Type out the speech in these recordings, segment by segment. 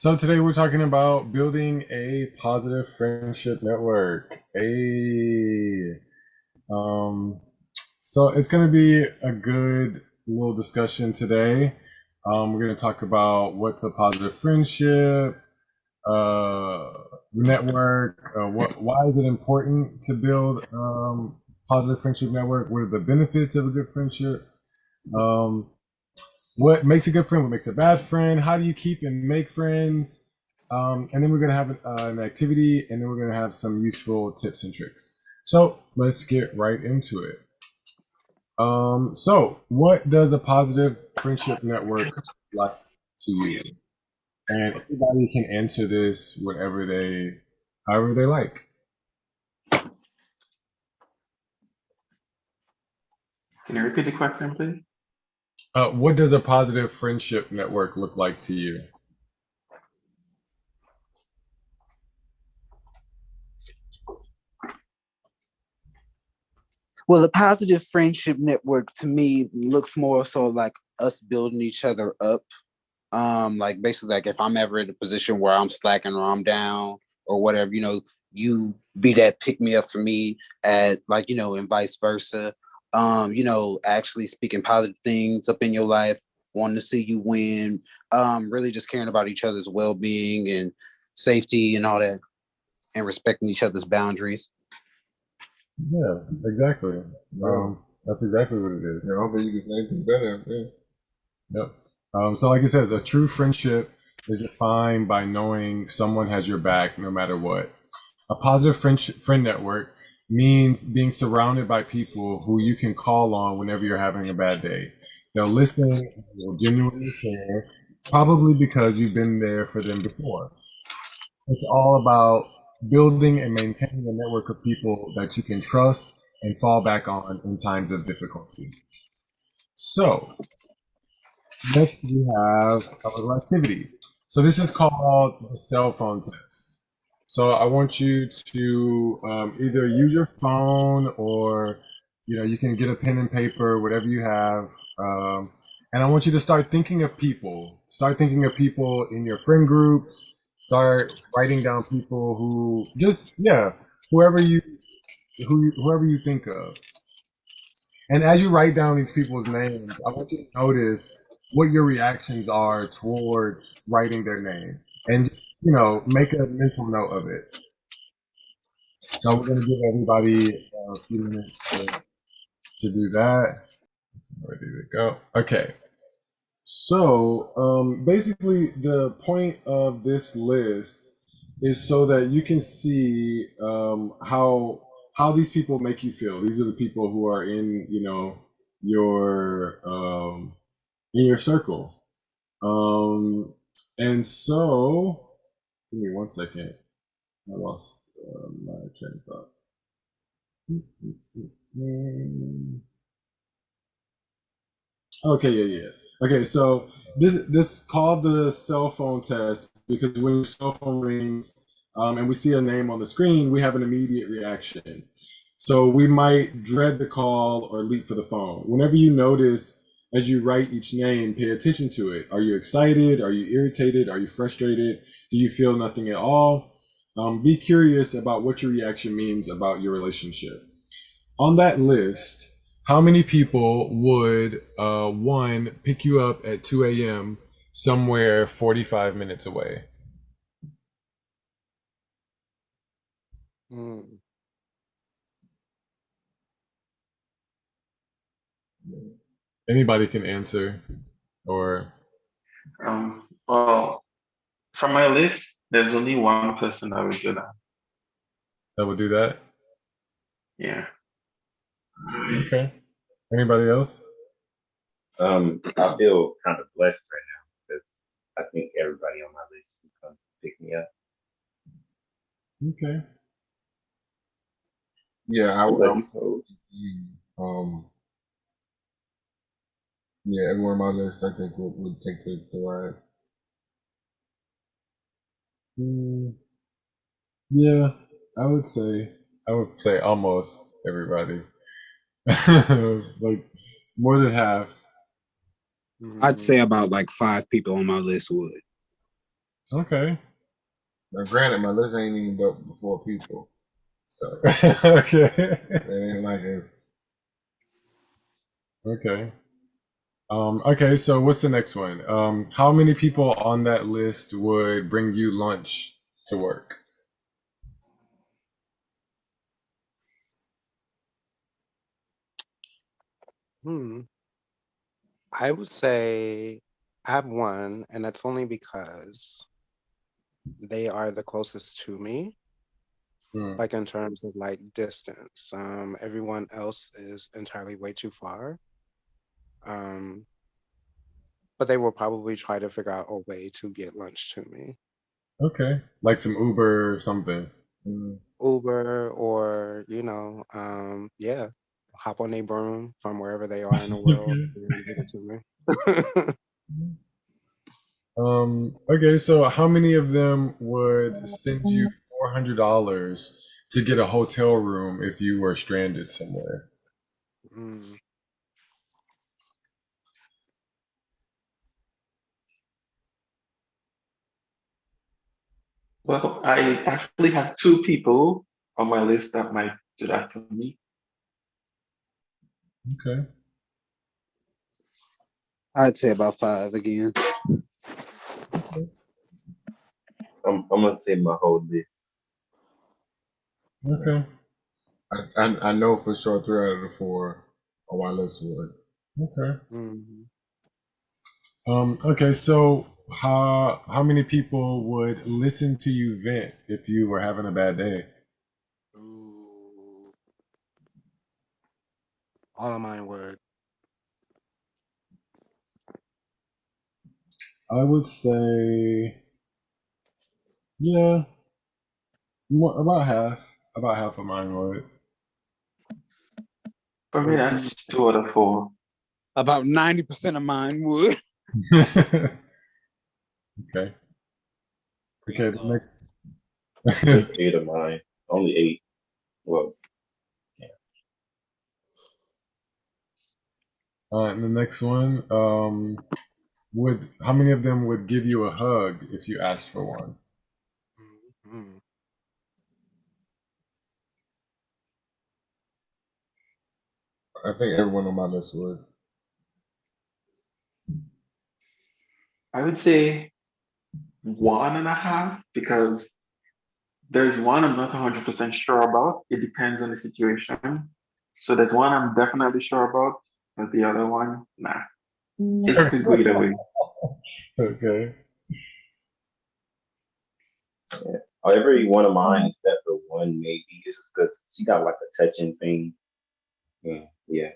So today we're talking about building a positive friendship network. Um, so it's going to be a good little discussion today. We're going to talk about what's a positive friendship uh, network. Why is it important to build positive friendship network? What are the benefits of a good friendship? Um, what makes a good friend? What makes a bad friend? How do you keep and make friends? And then we're gonna have an activity, and then we're gonna have some useful tips and tricks. So let's get right into it. So what does a positive friendship network like to you? And everybody can answer this however they like. Can you repeat the question, please? What does a positive friendship network look like to you? Well, a positive friendship network to me looks more so like us building each other up. Like basically like if I'm ever in a position where I'm slacking or I'm down or whatever, you be that pick me up for me at like, and vice versa. Actually speaking positive things up in your life, wanting to see you win, really just caring about each other's well being and safety and all that, and respecting each other's boundaries. Yeah, exactly. Yeah. That's exactly what it is. Yeah, I don't think you can say anything better. Yeah. Yep. So, like it says, a true friendship is defined by knowing someone has your back no matter what. A positive friend network means being surrounded by people who you can call on whenever you're having a bad day. They'll listen, they'll genuinely care, probably because you've been there for them before. It's all about building and maintaining a network of people that you can trust and fall back on in times of difficulty. So, next, we have a little activity. So this is called the cell phone test. So I want you to either use your phone or you can get a pen and paper, whatever you have, and I want you to start thinking of people. Start thinking of people in your friend groups. Start writing down people who just whoever you whoever you think of. And as you write down these people's names, I want you to notice what your reactions are towards writing their name, and just make a mental note of it. So we're going to give everybody a few minutes to do that. Ready to go? Okay. So basically, the point of this list is so that you can see how these people make you feel. These are the people who are in your in your circle. Um, and so, give me one second. I lost my train of thought. Okay, yeah. Okay, so this called the cell phone test because when your cell phone rings and we see a name on the screen, we have an immediate reaction. So we might dread the call or leap for the phone. Whenever you notice as you write each name, pay attention to it. Are you excited? Are you irritated? Are you frustrated? Do you feel nothing at all? Be curious about what your reaction means about your relationship. On that list, how many people would one pick you up at 2 a.m. somewhere 45 minutes away? Mm. Anybody can answer, or Well, from my list, there's only one person that would do that. that would do that. Yeah. Okay. Anybody else? I feel kind of blessed right now because I think everybody on my list can come pick me up. Okay. Yeah, I What would. about you, folks? Um, yeah, everyone on my list, I think, would take the ride. Mm, yeah, I would say almost everybody, like more than half. I'd say about like five people on my list would. Okay. Now, granted, my list ain't even built before people, so Okay. it ain't like it's. Okay. Okay, so what's the next one? How many people on that list would bring you lunch to work? Hmm. I would say I have one, and that's only because they are the closest to me, Hmm. like in terms of like distance. Everyone else is entirely way too far. Um, but they will probably try to figure out a way to get lunch to me. Okay. Like some Uber or something. Mm. Uber or, yeah, hop on a broom from wherever they are in the world and get it to me. Okay, so how many of them would send you $400 to get a hotel room if you were stranded somewhere? Mm. Well, I actually have two people on my list that might do that for me. Okay. I'd say about 5 again. I'm gonna say my whole list. Okay. I know for sure 3 out of the 4 on my list would. Okay. Mhm. Okay, so how many people would listen to you vent if you were having a bad day? Ooh. All of mine would. I would say, yeah, more, about half. About half of mine would. For me, that's 2 out of 4. About 90% of mine would. Okay. Okay, the next. Just 8 of mine. Only 8. Well, yeah. And the next one, would how many of them would give you a hug if you asked for one? Mhm. I think everyone on my list would. I would say 1.5 because there's one I'm not 100% sure about. It depends on the situation. So there's one I'm definitely sure about, but the other one, nah. It could go either way. Okay. Every one of mine except for one maybe. It's just because she got like a touching thing. Yeah.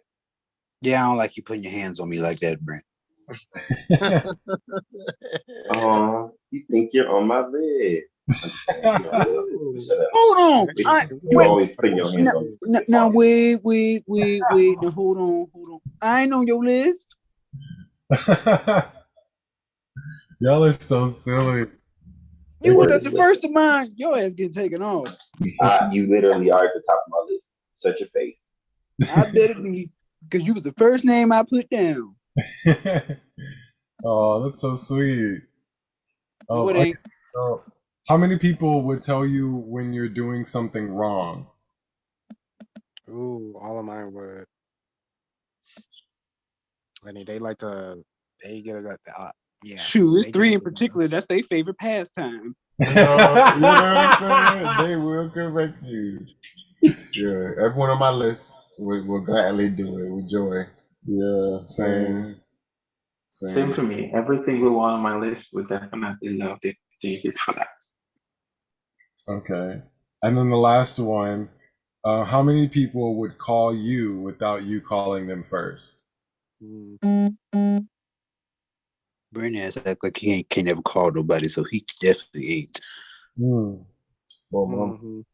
Yeah, I don't like you putting your hands on me like that, Brent. Oh, you think you're on my list? I'm just saying, you're on my list. But shut up. Hold on. You always put your hands on me. Now, wait. Now, hold on. I ain't on your list. Y'all are so silly. You was Okay. at the first of mine. Your ass get taken off. You literally are at the top of my list. Shut your face. I bet it be because you was the first name I put down. Oh, that's so sweet. No, it Okay, ain't. so how many people would tell you when you're doing something wrong? Ooh, all of mine would. I mean, they get it. Yeah. Shoot, it's They get 3 in it. particular. That's their favorite pastime. You know what I'm saying? They will correct you. Yeah, everyone on my list will gladly do it with joy. Yeah, same, And Same same. for me. Every single one on my list would definitely love to take it for that. Okay. And then the last one, how many people would call you without you calling them first? Mm. Brent ass act like he can't never call nobody, so he definitely ain't. Hmm. well, Mhm.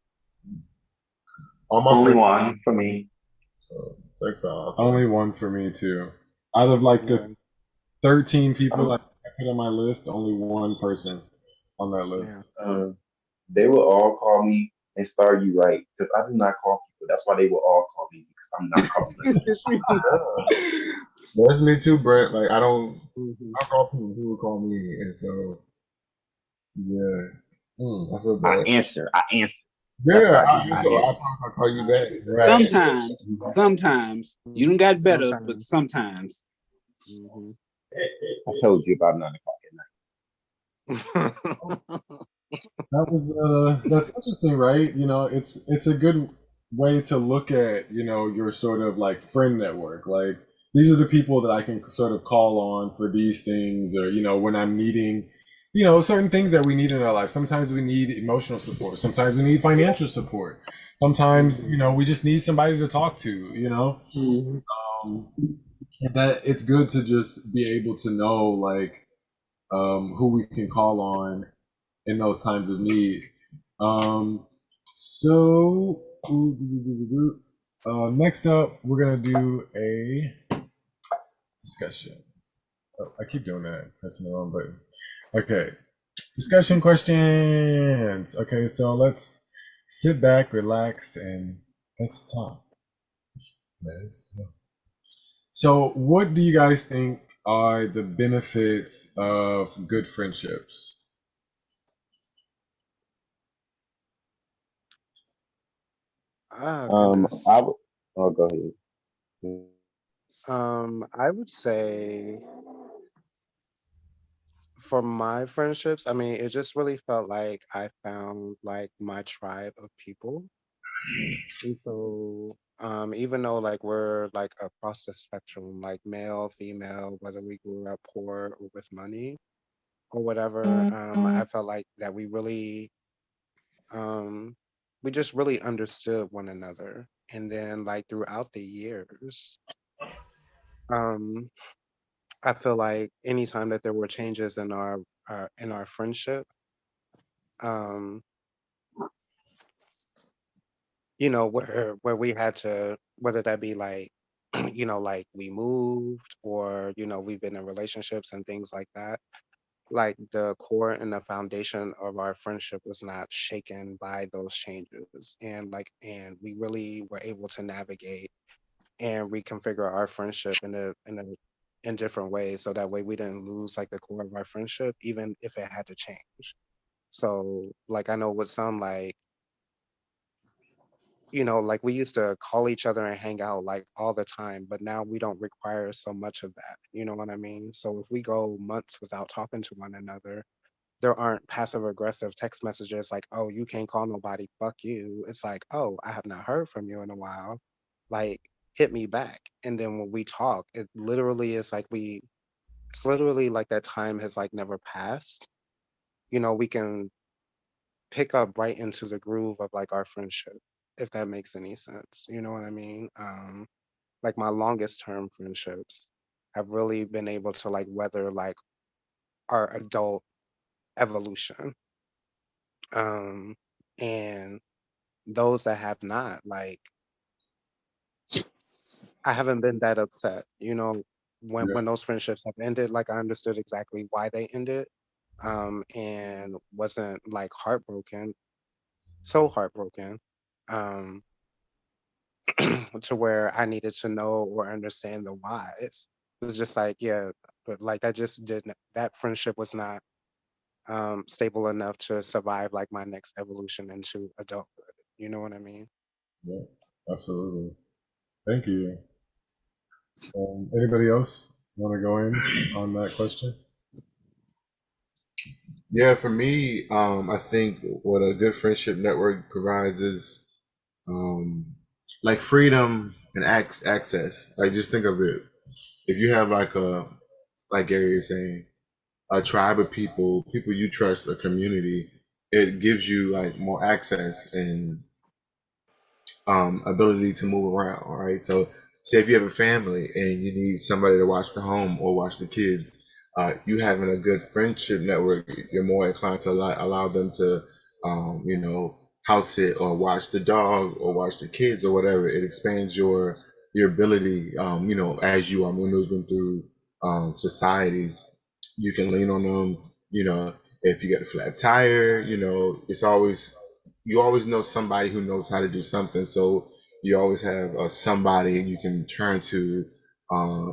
all my Only friends. one for me. That's all. Only one for me too. Out of like Yeah. the 13 people I'm, I put on my list, only one person on that Yeah. list. they will all call me and start you right because I do not call people. That's why they will all call me because I'm not calling them. That's me too, Brent. Like I don't Mhm. call people who will call me, and so Yeah. I feel I bad. answer. I answer. That's Yeah, what I do. I so I answer. promise I'll call you back. Right. Sometimes you don't got better, but Sometimes. sometimes. Mhm. I told you about 9 o'clock That was that's interesting, right? You know, it's a good way to look at, you know, your sort of like friend network. Like these are the people that I can sort of call on for these things, or you know, when I'm needing, you know, certain things that we need in our life. Sometimes we need emotional support, sometimes we need financial support. Sometimes, you know, we just need somebody to talk to, you know. Mhm. Um and that it's good to just be able to know like who we can call on in those times of need. Um, so next up, we're gonna do a discussion. Oh, I keep doing that, pressing the wrong button. Okay, discussion questions. Okay, so let's sit back, relax, and let's talk. Let's talk. So, what do you guys think are the benefits of good friendships? Ah, I goodness. would. Oh, go ahead. I would say for my friendships, I mean, it just really felt like I found like my tribe of people. And so, even though like we're like across the spectrum, like male, female, whether we grew up poor or with money or whatever, I felt like that um, we just really understood one another. And then like throughout the years, um, I feel like anytime that there were changes in our friendship, um, you know, where we had to, whether that be like, you know, like we moved or, you know, we've been in relationships and things like that. Like the core and the foundation of our friendship was not shaken by those changes. And we really were able to navigate and reconfigure our friendship in different ways. So that way we didn't lose like the core of our friendship, even if it had to change. So like I know with some like you know, like we used to call each other and hang out like all the time, but now we don't require so much of that. You know what I mean? So if we go months without talking to one another, there aren't passive aggressive text messages like, oh, you can't call nobody, fuck you. It's like, oh, I have not heard from you in a while. Like, hit me back. And then when we talk, it literally is like it's literally like that time has like never passed. You know, we can pick up right into the groove of like our friendship, if that makes any sense. You know what I mean? Like my longest term friendships have really been able to like weather like our adult evolution. Um, and those that have not, like I haven't been that upset. You know, Yeah. when those friendships have ended, like I understood exactly why they ended. And wasn't like heartbroken, so heartbroken. Um, to where I needed to know or understand the whys. It was just like, yeah, but like that just didn't, that friendship was not stable enough to survive like my next evolution into adulthood. You know what I mean? Yeah, absolutely. Thank you. Anybody else want to go in on that question? Yeah, for me, I think what a good friendship network provides is um, like freedom and access. Like just think of it. If you have like Gary is saying, a tribe of people, people you trust, a community, it gives you like more access and ability to move around, right? So, say if you have a family and you need somebody to watch the home or watch the kids, you having a good friendship network, you're more inclined to allow them to, you know, house sit or watch the dog or watch the kids or whatever. It expands your ability, you know, as you are maneuvering through society. You can lean on them. You know, if you get a flat tire, you know, it's always you always know somebody who knows how to do something. So you always have somebody you can turn to,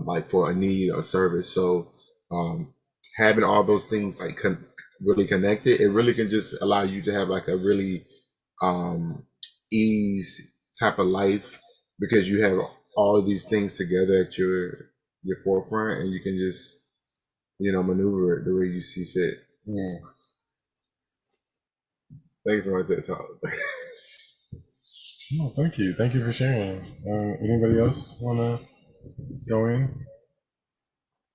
like for a need or service. So um, having all those things like really connected, it really can just allow you to have like a really ease type of life because you have all of these things together at your forefront, and you can just maneuver it the way you see fit. Mm. Thank you for my TED talk. Oh, thank you for sharing. Anybody else want to go in?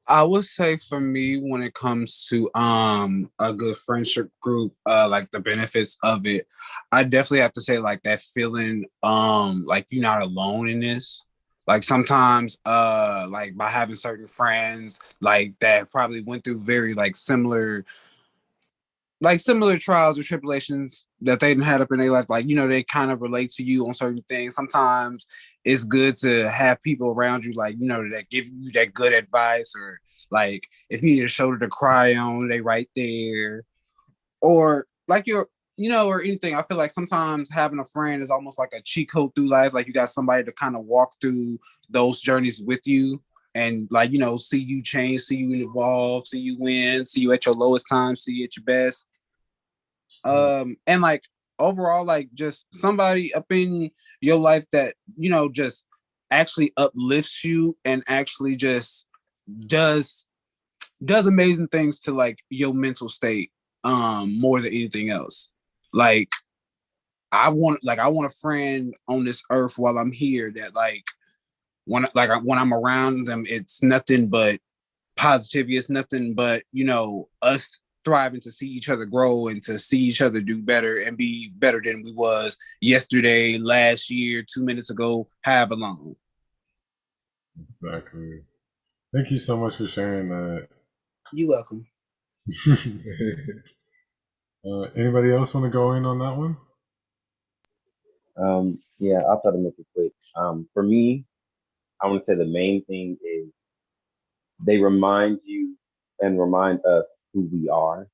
I would say for me, when it comes to a good friendship group, like the benefits of it, I definitely have to say like that feeling like you're not alone in this. Like sometimes like by having certain friends like that probably went through very similar trials or tribulations that they didn't had up in their life, like, they kind of relate to you on certain things. Sometimes it's good to have people around you, like, that give you that good advice, or like if you need a shoulder to cry on, they right there. Or like or anything. I feel like sometimes having a friend is almost like a cheat code through life. Like you got somebody to kind of walk through those journeys with you and like, see you change, see you evolve, see you win, see you at your lowest time, see you at your best. And like overall, like just somebody up in your life that just actually uplifts you and actually just does amazing things to like your mental state more than anything else. Like I want a friend on this earth while I'm here that like when I'm around them, it's nothing but positivity. It's nothing but us thriving to see each other grow and to see each other do better and be better than we was yesterday, last year, 2 minutes ago, however long. Exactly. Thank you so much for sharing that. You're welcome. Anybody else want to go in on that one? Yeah, I'll try to make it quick. For me, I want to say the main thing is they remind you and remind us who we are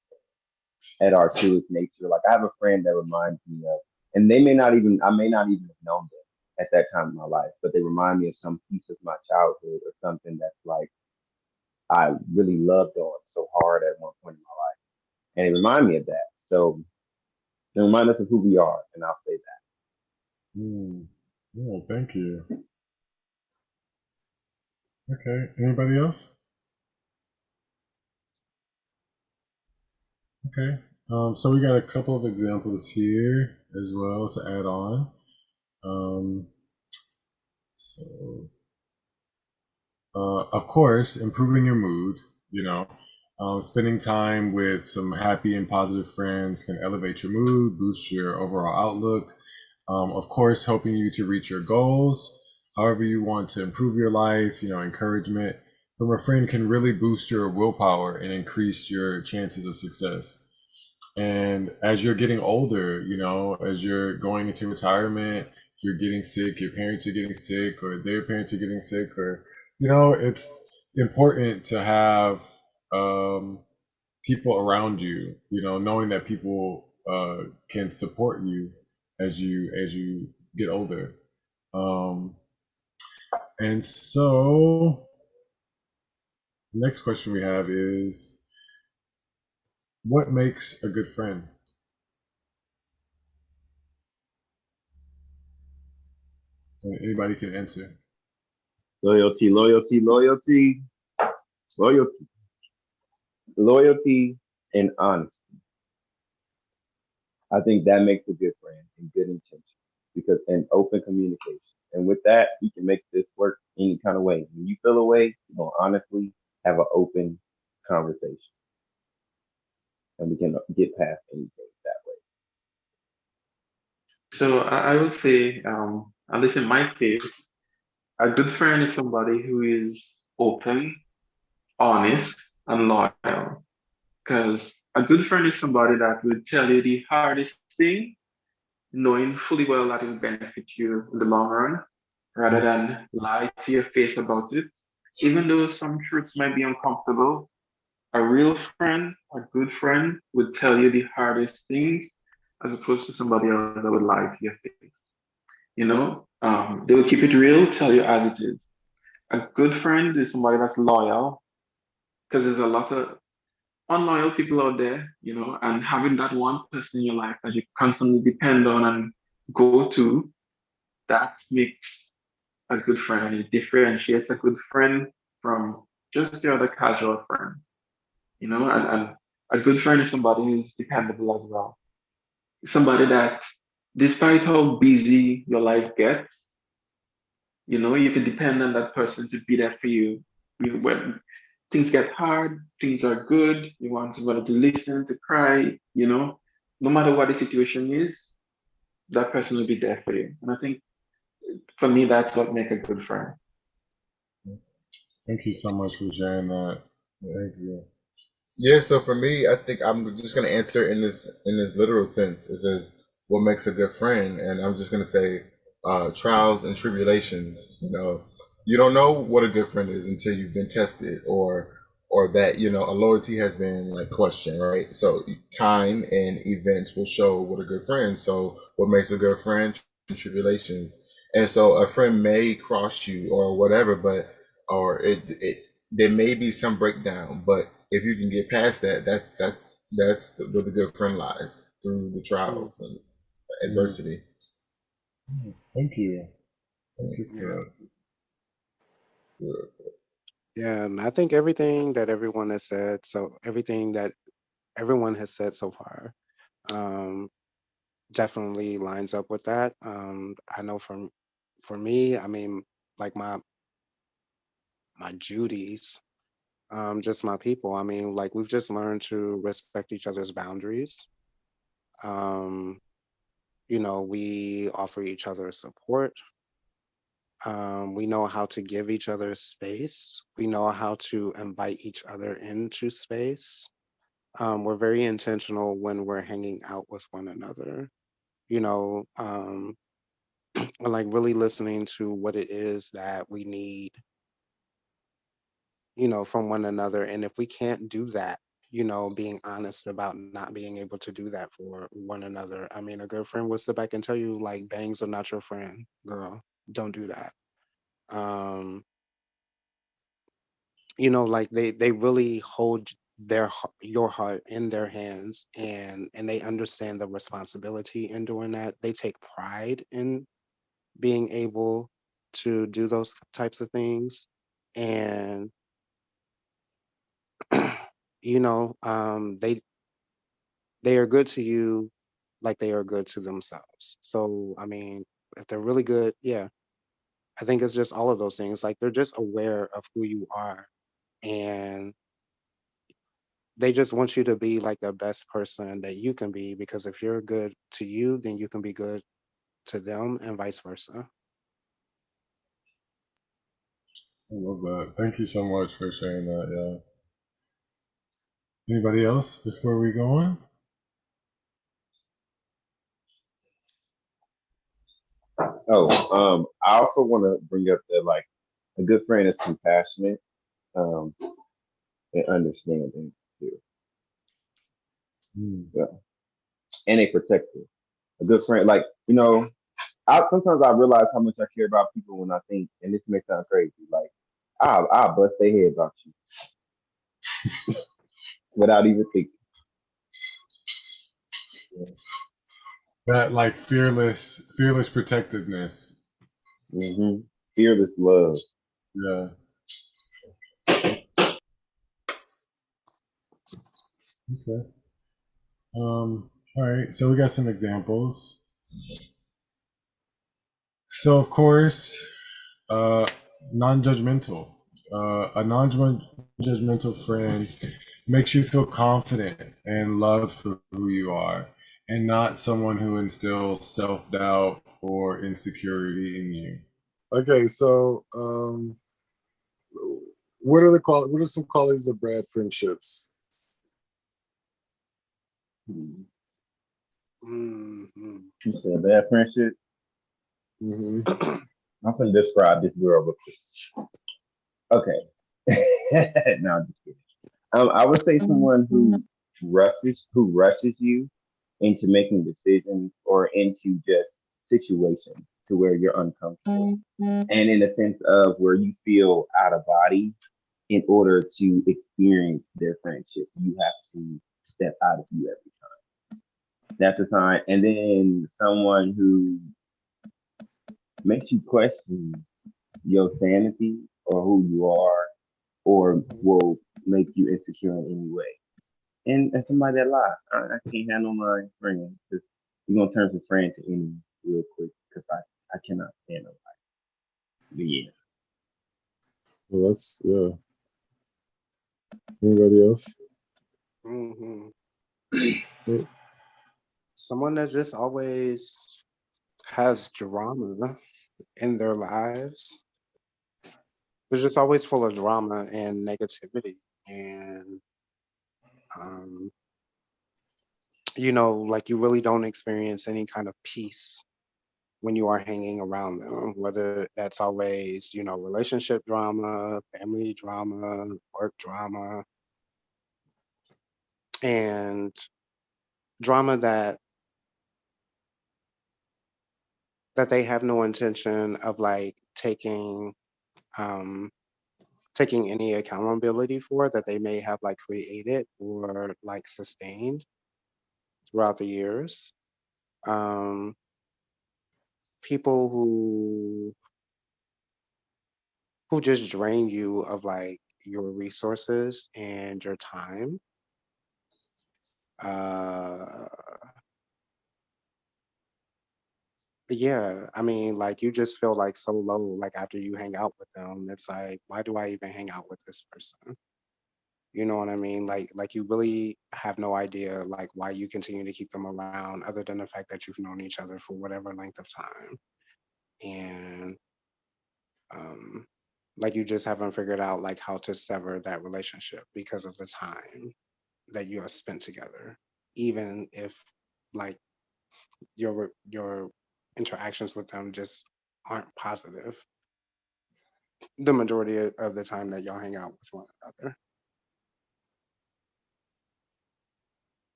at our truest nature. Like I have a friend that reminds me of, and I may not even have known them at that time in my life, but they remind me of some piece of my childhood or something that's like I really loved on so hard at one point in my life. And they remind me of that. So they remind us of who we are, and I'll say that. Yeah, thank you. Okay, anybody else? Okay, so we got a couple of examples here as well to add on. So, of course, improving your mood, spending time with some happy and positive friends can elevate your mood, boost your overall outlook. Of course, helping you to reach your goals. However you want to improve your life, encouragement from a friend can really boost your willpower and increase your chances of success. And as you're getting older, as you're going into retirement, you're getting sick, your parents are getting sick, or their parents are getting sick, or, it's important to have people around you, knowing that people can support you as you get older. And so, the next question we have is, what makes a good friend? And anybody can answer. Loyalty, loyalty, loyalty, loyalty, loyalty, and honesty. I think that makes a good friend and good intention and open communication. And with that, you can make this work any kind of way. When you feel a way, you're going to honestly have an open conversation. And we can get past anything that way. So I would say, at least in my case, a good friend is somebody who is open, honest, and loyal. Because a good friend is somebody that will tell you the hardest thing, knowing fully well that it will benefit you in the long run, rather than lie to your face about it. Even though some truths might be uncomfortable, a real friend, a good friend, would tell you the hardest things as opposed to somebody else that would lie to your face. They will keep it real, tell you as it is. A good friend is somebody that's loyal because there's a lot of unloyal people out there, you know, and having that one person in your life that you constantly depend on and go to, that makes a good friend, and it differentiates a good friend from just your other casual friend, you know, and a good friend is somebody who's dependable as well. Somebody that, despite how busy your life gets, you know, you can depend on that person to be there for you. When things get hard, things are good, you want somebody to listen, to cry, you know, no matter what the situation is, that person will be there for you. And I think for me, that's what makes a good friend. Thank you so much for sharing that. Thank you. Yeah, so for me, I think I'm just gonna answer in this literal sense. It says what makes a good friend, and I'm just gonna say trials and tribulations. You know, you don't know what a good friend is until you've been tested, or that a loyalty has been like questioned, right? So time and events will show what a good friend. So what makes a good friend? Tribulations, and so a friend may cross you or whatever, but or it there may be some breakdown, but if you can get past that, where the good friend lies through the trials and adversity. Thank you. Thank you Yeah. for that. Yeah, and I think everything that everyone has said, so everything that everyone has said so far, um, definitely lines up with that. I know for me, I mean, like my Judies, just my people. I mean, like we've just learned to respect each other's boundaries. Um, we offer each other support. We know how to give each other space. We know how to invite each other into space. We're very intentional when we're hanging out with one another, you know, and like really listening to what it is that we need, from one another. And if we can't do that, being honest about not being able to do that for one another. I mean, a good friend will sit back and tell you, like, bangs are not your friend, girl. Don't do that. Um, like they really hold your heart in their hands, and they understand the responsibility in doing that. They take pride in being able to do those types of things, and they are good to you like they are good to themselves. So I mean, if they're really good, yeah, I think it's just all of those things. Like they're just aware of who you are, and they just want you to be like the best person that you can be, because if you're good to you, then you can be good to them and vice versa. I love that. Thank you so much for sharing that. Yeah. Anybody else before we go on? I also want to bring up that like a good friend is compassionate, um, and understanding too. Mm. Yeah. And a protector. A good friend, like, sometimes I realize how much I care about people when I think, and this may sound crazy, like I'll bust their head about you without even thinking. Yeah. That like fearless protectiveness. Mm-hmm. Fearless love. Yeah. Okay. All right. So we got some examples. So of course, uh, non-judgmental. A non-judgmental friend makes you feel confident and loved for who you are, and not someone who instills self-doubt or insecurity in you. Okay, so what are some qualities of bad friendships? Mm-hmm. You said a bad friendship. Mm-hmm. I'm gonna describe this girl with this. Okay. No, I'm just kidding. I would say someone who rushes you into making decisions or into just situations to where you're uncomfortable, and in a sense of where you feel out of body in order to experience their friendship. You have to step out of you every time. That's a sign. And then someone who makes you question your sanity or who you are, or will make you insecure in any way. And somebody that lie. I can't handle my friend because you're gonna turn from friend to enemy real quick because I cannot stand nobody. But yeah. Well, that's yeah. Anybody else? Hmm. Yeah. Someone that just always has drama in their lives. They're just always full of drama and negativity. And, um, like you really don't experience any kind of peace when you are hanging around them, whether that's always, relationship drama, family drama, work drama, and drama that they have no intention of like um taking any accountability for, that they may have like created or like sustained throughout the years. Um People who just drain you of like your resources and your time. Uh yeah, I mean, like you just feel like so low, like after you hang out with them. It's like, why do I even hang out with this person? You know what I mean? Like you really have no idea like why you continue to keep them around, other than the fact that you've known each other for whatever length of time. And um like you just haven't figured out like how to sever that relationship because of the time that you have spent together. Even if like your interactions with them just aren't positive the majority of the time that y'all hang out with one another.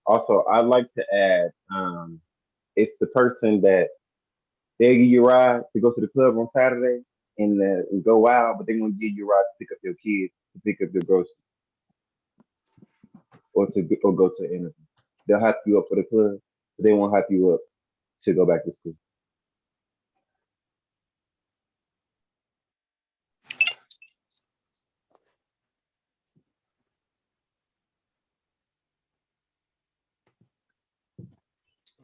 Also, I'd like to add, it's the person that they give you a ride to go to the club on Saturday and go out, but they're gonna give you a ride to pick up your kids, to pick up your groceries, or go to an interview. They'll hype you up for the club, but they won't hype you up to go back to school.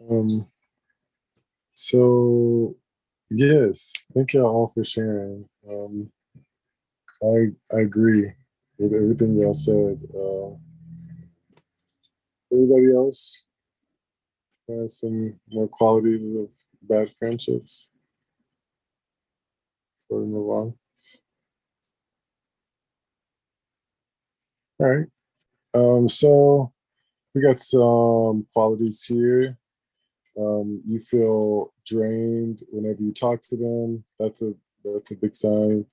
Um. So yes, thank y'all all for sharing. I agree with everything y'all said. Anybody else has some more qualities of bad friendships before we move on? All right. So we got some qualities here. You feel drained whenever you talk to them. That's a big sign.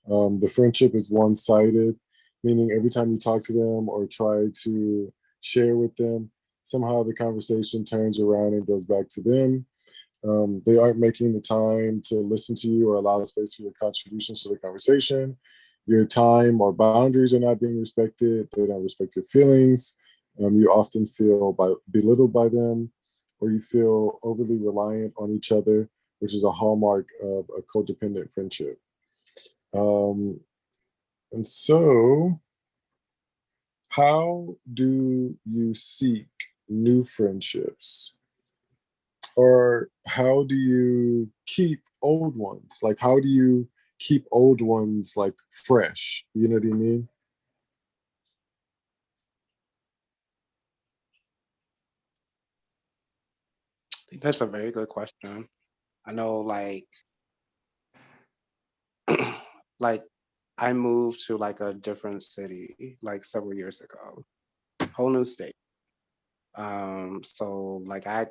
The friendship is one-sided, meaning every time you talk to them or try to share with them, somehow the conversation turns around and goes back to them. They aren't making the time to listen to you or allow space for your contributions to the conversation. Your time or boundaries are not being respected. They don't respect your feelings. You often feel belittled by them, or you feel overly reliant on each other, which is a hallmark of a codependent friendship. Um, and so, how do you seek new friendships? Or how do you keep old ones? Like, how do you keep old ones like fresh? You know what I mean? I think that's a very good question. I know like I moved to like a different city like several years ago, whole new state. So like I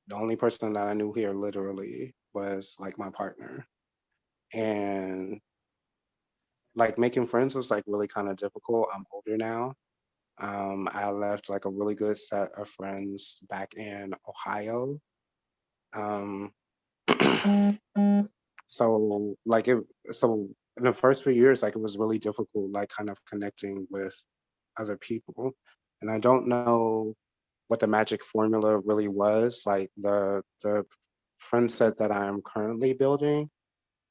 the only person that I knew here literally was like my partner. And like making friends was like really kind of difficult. I'm older now. I left like a really good set of friends back in Ohio. Um, So like it, so in the first few years, like it was really difficult, like kind of connecting with other people. And I don't know what the magic formula really was. Like the friend set that I'm currently building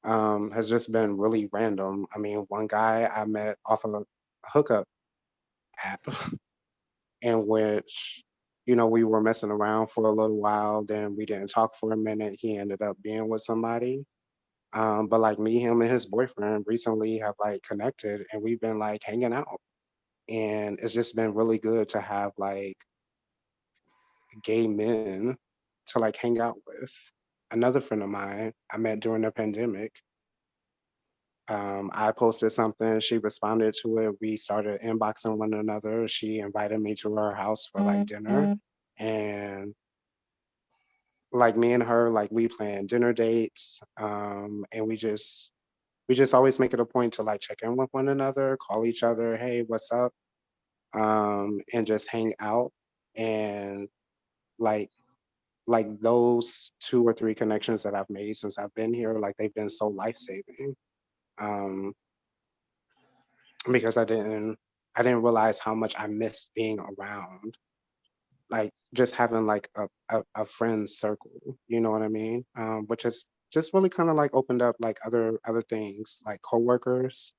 has just been really random. I mean, one guy I met off of a hookup app in which, you know, we were messing around for a little while, then we didn't talk for a minute. He ended up being with somebody. But like me, him, and his boyfriend recently have like connected and we've been like hanging out. And it's just been really good to have like gay men to like hang out with. Another friend of mine I met during the pandemic. I posted something, she responded to it. We started inboxing one another. She invited me to her house for like dinner. And like me and her, like we plan dinner dates. And we just always make it a point to like check in with one another, call each other, hey, what's up? And just hang out. And like those 2 or 3 connections that I've made since I've been here, like they've been so life-saving. Um, because I didn't realize how much I missed being around, like just having like a friend circle, you know what I mean? Which is just really kind of like opened up like other things, like coworkers,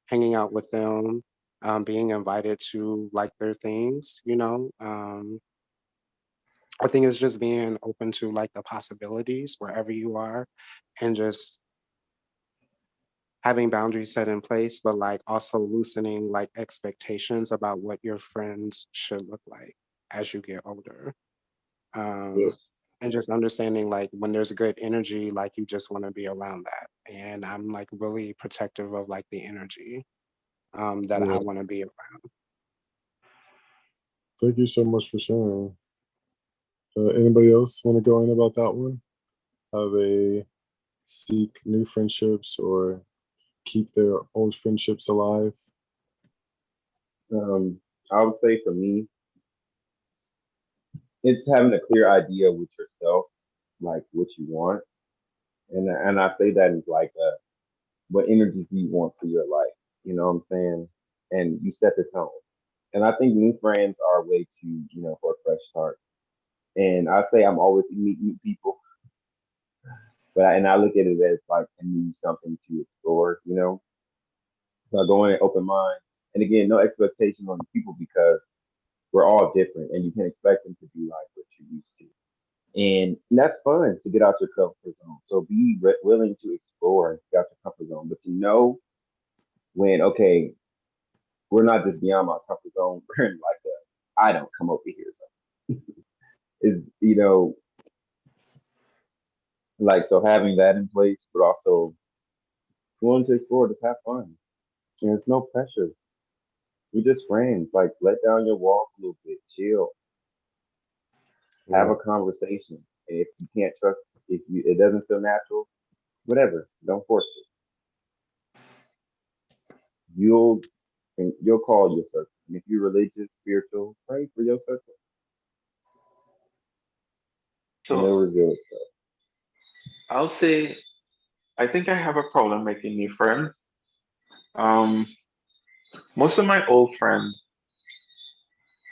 hanging out with them, being invited to like their things, you know. I think it's just being open to like the possibilities wherever you are, and just having boundaries set in place, but like also loosening like expectations about what your friends should look like as you get older. Yeah. Um, and just understanding like when there's good energy, like you just want to be around that. And I'm like really protective of like the energy that Yeah. I want to be around. Thank you so much for sharing. Anybody else want to go in about that one? How they seek new friendships or keep their old friendships alive? I would say for me, it's having a clear idea with yourself, like what you want, and I say that is like what energy do you want for your life? You know what I'm saying? And you set the tone. And I think new friends are a way to, for a fresh start. And I say I'm always meet new people, but I look at it as like a new something to explore. So I go in an open mind, and again, no expectation on the people because we're all different, and you can expect them to be like what you're used to. And that's fun to get out your comfort zone. So be willing to explore and get out your comfort zone, but when okay, we're not just beyond my comfort zone. We're in like I don't come over here. So is like so having that in place, but also willing to explore, just have fun. And there's no pressure. We're just friends. Like let down your walls a little bit, chill, have Yeah. a conversation. And if you can't trust, if you it doesn't feel natural, whatever, don't force it. You'll you'll call your circle. And if you're religious, spiritual, pray for your circle, and So it'll reveal itself. I'll say I think I have a problem making new friends. Um, most of my old friends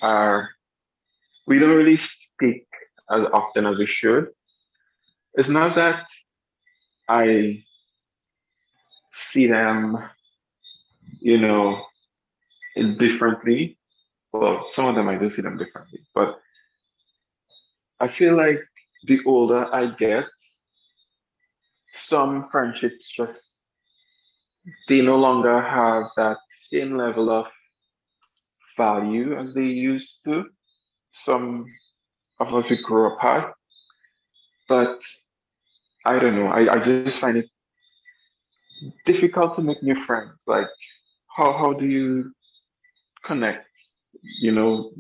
are we don't really speak as often as we should. It's not that I see them, you know, differently. Well, some of them I do see them differently, but I feel like the older I get, some friendships just they no longer have that same level of value as they used to. Some of us we grew apart, but I don't know. I just find it difficult to make new friends. Like how do you connect? You know,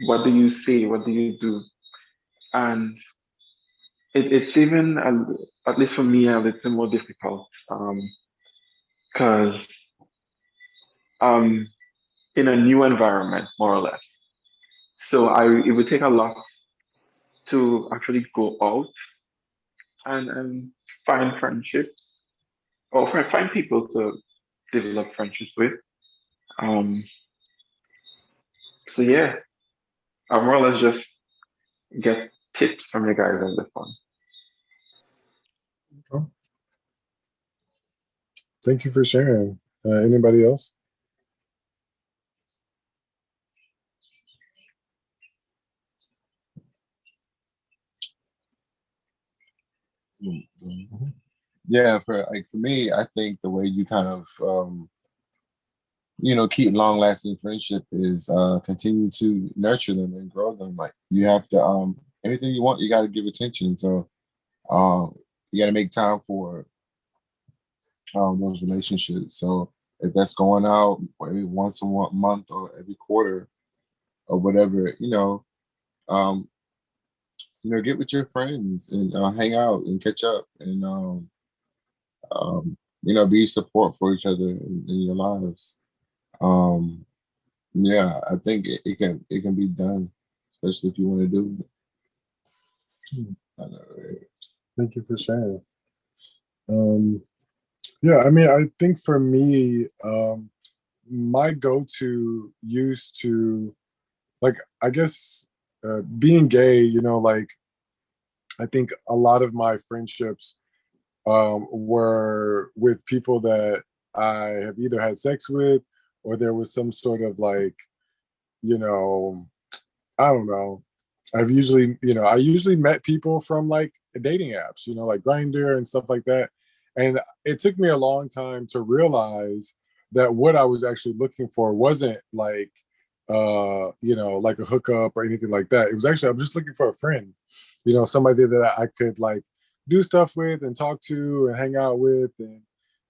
what do you say? What do you do? And it's even at least for me a little more difficult because um in a new environment more or less. So I it would take a lot to actually go out and find friendships or find people to develop friendships with. Um, so yeah, I more or less just get tips from you guys on the phone. Oh, thank you for sharing. Anybody else? Yeah, for me, I think the way you kind of keep long lasting friendship is continue to nurture them and grow them. Like you have to anything you want, you got to give attention. So you got to make time for those relationships. So if that's going out maybe once a month or every quarter or whatever, um, get with your friends and hang out and catch up and be support for each other in your lives. Um, yeah, I think it can be done, especially if you want to do it. I know, right? Thank you for sharing. Yeah, I mean, I think for me, my go-to used to, like, I guess, being gay, like, I think a lot of my friendships were with people that I have either had sex with or there was some sort of like, you know, I don't know. I usually met people from like dating apps, like Grindr and stuff like that. And it took me a long time to realize that what I was actually looking for wasn't like, like a hookup or anything like that. It was actually, I'm just looking for a friend, somebody that I could like do stuff with and talk to and hang out with and,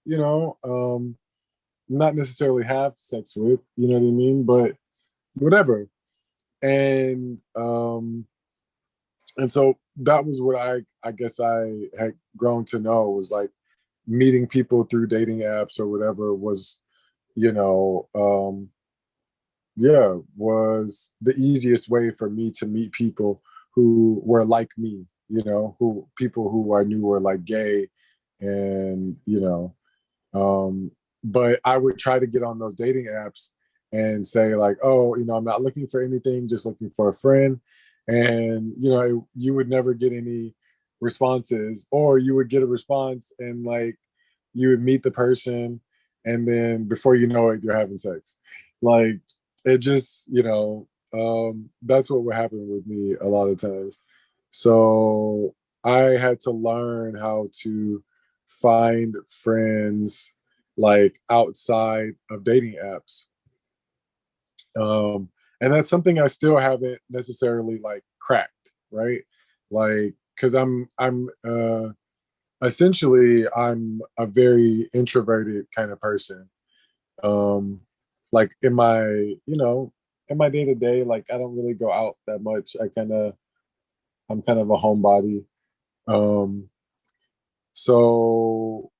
you know, um, not necessarily have sex with, you know what I mean? But whatever. And and so that was what I guess I had grown to know was like meeting people through dating apps or whatever was, you know, yeah, was the easiest way for me to meet people who were like me, who people who I knew were like gay and, um, but I would try to get on those dating apps and say like, oh, I'm not looking for anything, just looking for a friend. And you would never get any responses, or you would get a response and like you would meet the person, and then before you know it, you're having sex. Like it just, that's what would happen with me a lot of times. So I had to learn how to find friends like outside of dating apps. And that's something I still haven't necessarily like cracked, right? Like, cause I'm essentially I'm a very introverted kind of person. Um, like in my day to day, like I don't really go out that much. I'm kind of a homebody. Um, so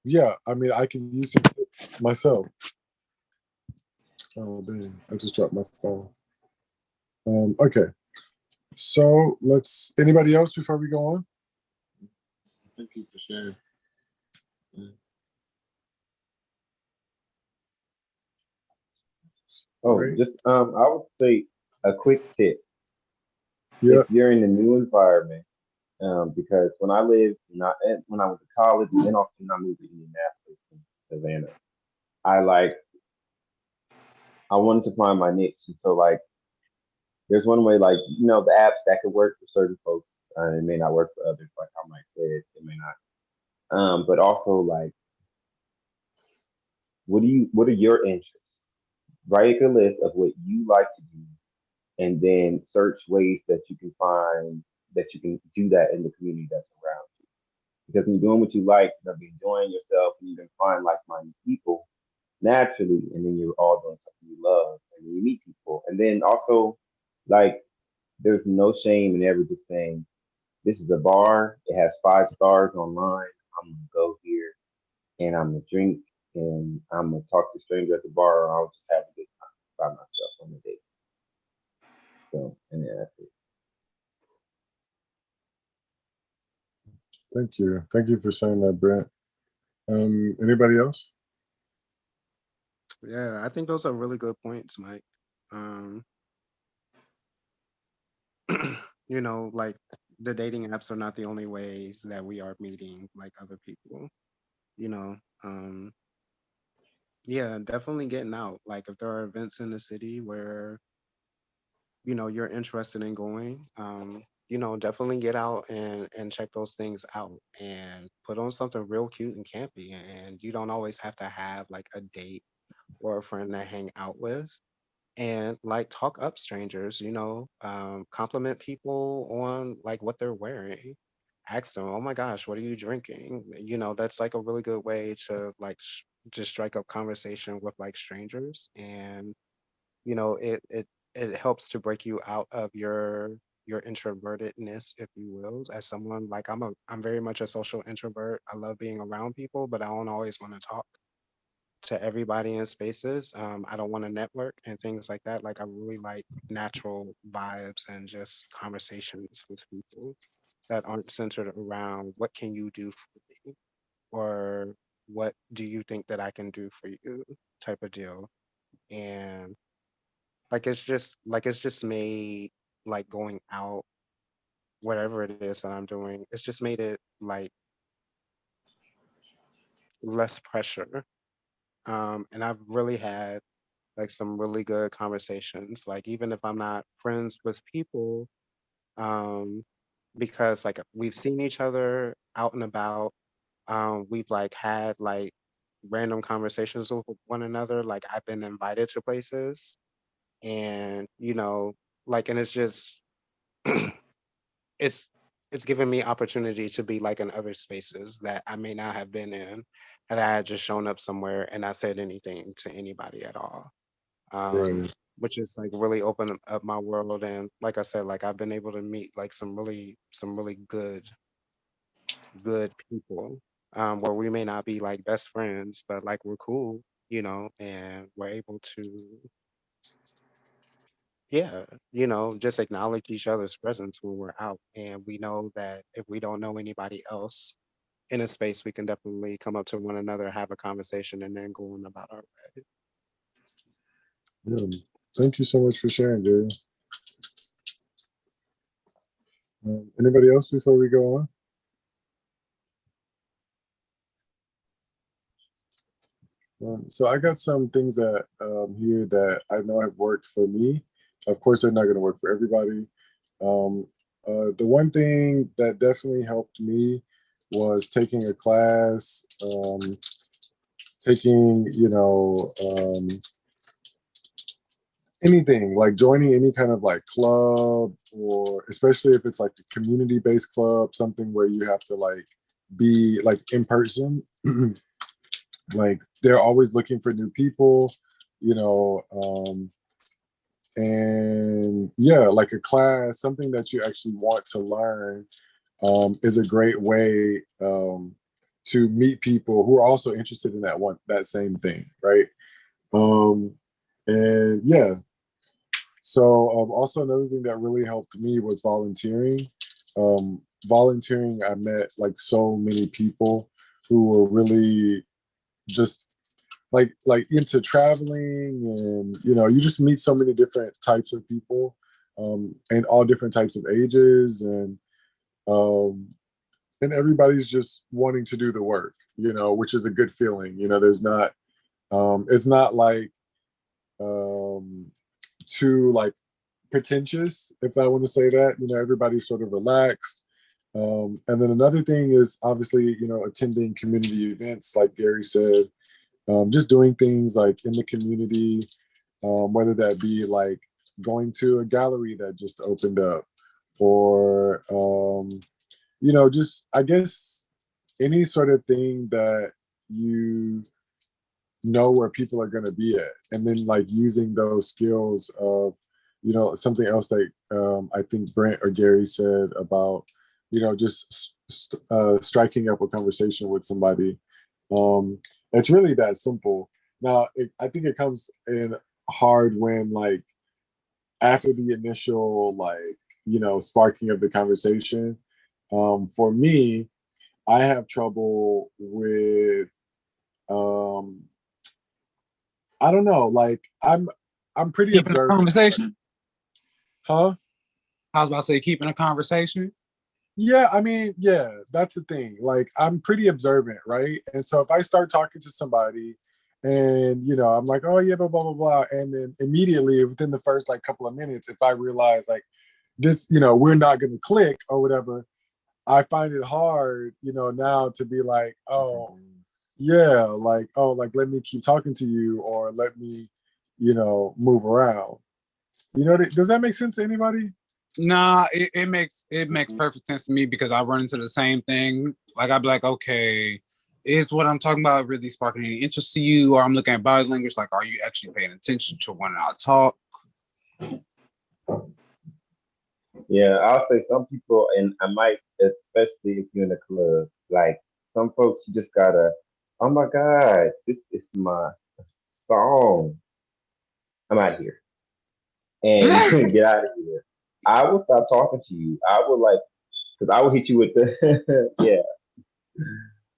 yeah, I mean, I can use some tips myself. Oh, dang, I just dropped my phone. Okay, so anybody else before we go on? Thank you for sharing. Oh, Right. just I would say a quick tip Yeah. if you're in a new environment. Because when I went to college and then also when I moved to Indianapolis and Savannah, I wanted to find my niche, and so like there's one way like the apps that could work for certain folks, and it may not work for others. Like I might say it may not. But also like what are your interests? Write a list of what you like to do and then search ways that you can find that you can do that in the community that's around you. Because when you're doing what you like, you're gonna be enjoying yourself and you're gonna find like-minded people naturally, and then you're all doing something you love and then you meet people. And then also like there's no shame in ever just saying, this is a bar, it has 5 stars online, I'm gonna go here and I'm gonna drink and I'm gonna talk to a stranger at the bar, or I'll just have a good time by myself on the date. So, and yeah, that's it. Thank you. Thank you for saying that, Brent. Anybody else? Yeah, I think those are really good points, Mike. Um, you know, like the dating apps are not the only ways that we are meeting like other people, you know. Yeah, definitely getting out. Like if there are events in the city where, you know, you're interested in going, you know, definitely get out and check those things out and put on something real cute and campy. And you don't always have to have like a date or a friend to hang out with. And like talk up strangers, you know, compliment people on like what they're wearing. Ask them, oh my gosh, what are you drinking? You know, that's like a really good way to like just strike up conversation with like strangers. And you know, it helps to break you out of your introvertedness, if you will. As someone like I'm very much a social introvert. I love being around people, but I don't always want to talk to everybody in spaces. I don't want to network and things like that. Like I really like natural vibes and just conversations with people that aren't centered around what can you do for me or what do you think that I can do for you type of deal. And it's just made like going out, whatever it is that I'm doing, it's just made it like less pressure. And I've really had like some really good conversations. Like even if I'm not friends with people, um, because like we've seen each other out and about, we've like had like random conversations with one another. Like I've been invited to places, and you know, like, and it's just it's it's given me opportunity to be like in other spaces that I may not have been in had I had just shown up somewhere and not said anything to anybody at all. um, Right. which is like really opened up my world. And like I said, like I've been able to meet like some really good people, where we may not be like best friends, but like we're cool, you know, and we're able to, yeah, you know, just acknowledge each other's presence when we're out. And we know that if we don't know anybody else in a space, we can definitely come up to one another, have a conversation, and then go on about our way. Yeah. Thank you so much for sharing, Jerry. Anybody else before we go on? So I got some things that here that I know have worked for me. Of course, they're not going to work for everybody. Um, the one thing that definitely helped me was taking a class, taking, anything like joining any kind of like club, or especially if it's like a community-based club, something where you have to like be like in person. Like they're always looking for new people, you know, and yeah, like a class, something that you actually want to learn, is a great way, to meet people who are also interested in that same thing, right? Um, and yeah, so also another thing that really helped me was volunteering. Volunteering, I met like so many people who were really just like into traveling, and you just meet so many different types of people, and all different types of ages, um, and everybody's just wanting to do the work, which is a good feeling. There's not it's not like um, too like pretentious, if I want to say that. Everybody's sort of relaxed. And then another thing is obviously, attending community events, like Gary said, just doing things like in the community, whether that be like going to a gallery that just opened up, or just, I guess, any sort of thing that you know where people are going to be at, and then like using those skills of, something else that, I think Brent or Gary said about, just striking up a conversation with somebody. It's really that simple. Now, I think it comes in hard when, like, after the initial, like, sparking of the conversation. For me, I have trouble with I don't know, like I'm pretty Keeping a observant. conversation. Huh? I was about to say keeping a conversation. Yeah, I mean, yeah, that's the thing. Like, I'm pretty observant, right? And so if I start talking to somebody and, you know, I'm like, oh, yeah, blah, blah, blah, blah. And then immediately within the first like couple of minutes, if I realize like this, you know, we're not going to click or whatever, I find it hard, you know, now to be like, oh, yeah, like, oh, like, let me keep talking to you or let me, you know, move around. You know, does that make sense to anybody? Nah, it makes perfect sense to me because I run into the same thing. Like I'd be like, okay, is what I'm talking about really sparking any interest to you? Or I'm looking at body language, like, are you actually paying attention to when I talk? Yeah, I'll say some people, and I might, especially if you're in a club, like some folks, you just gotta, oh my God, this is my song. I'm out of here. And get out of here. I will stop talking to you. I will like, because I will hit you with the, yeah.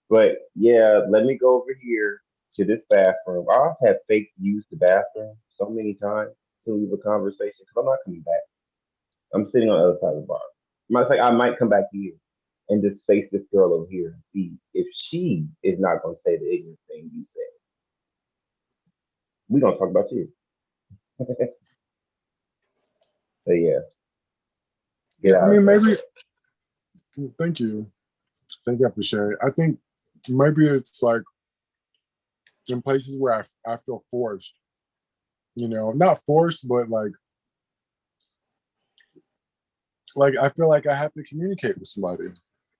But yeah, let me go over here to this bathroom. I've had fake use the bathroom so many times to leave a conversation because I'm not coming back. I'm sitting on the other side of the bar. Matter of fact, I might come back here and just face this girl over here and see if she is not going to say the ignorant thing you said. We gonna talk about you. So yeah, get Yeah, I out of mean, there. maybe. Thank you. Thank you for sharing. I think maybe it's like in places where I feel forced, you know, not forced, but like I feel like I have to communicate with somebody,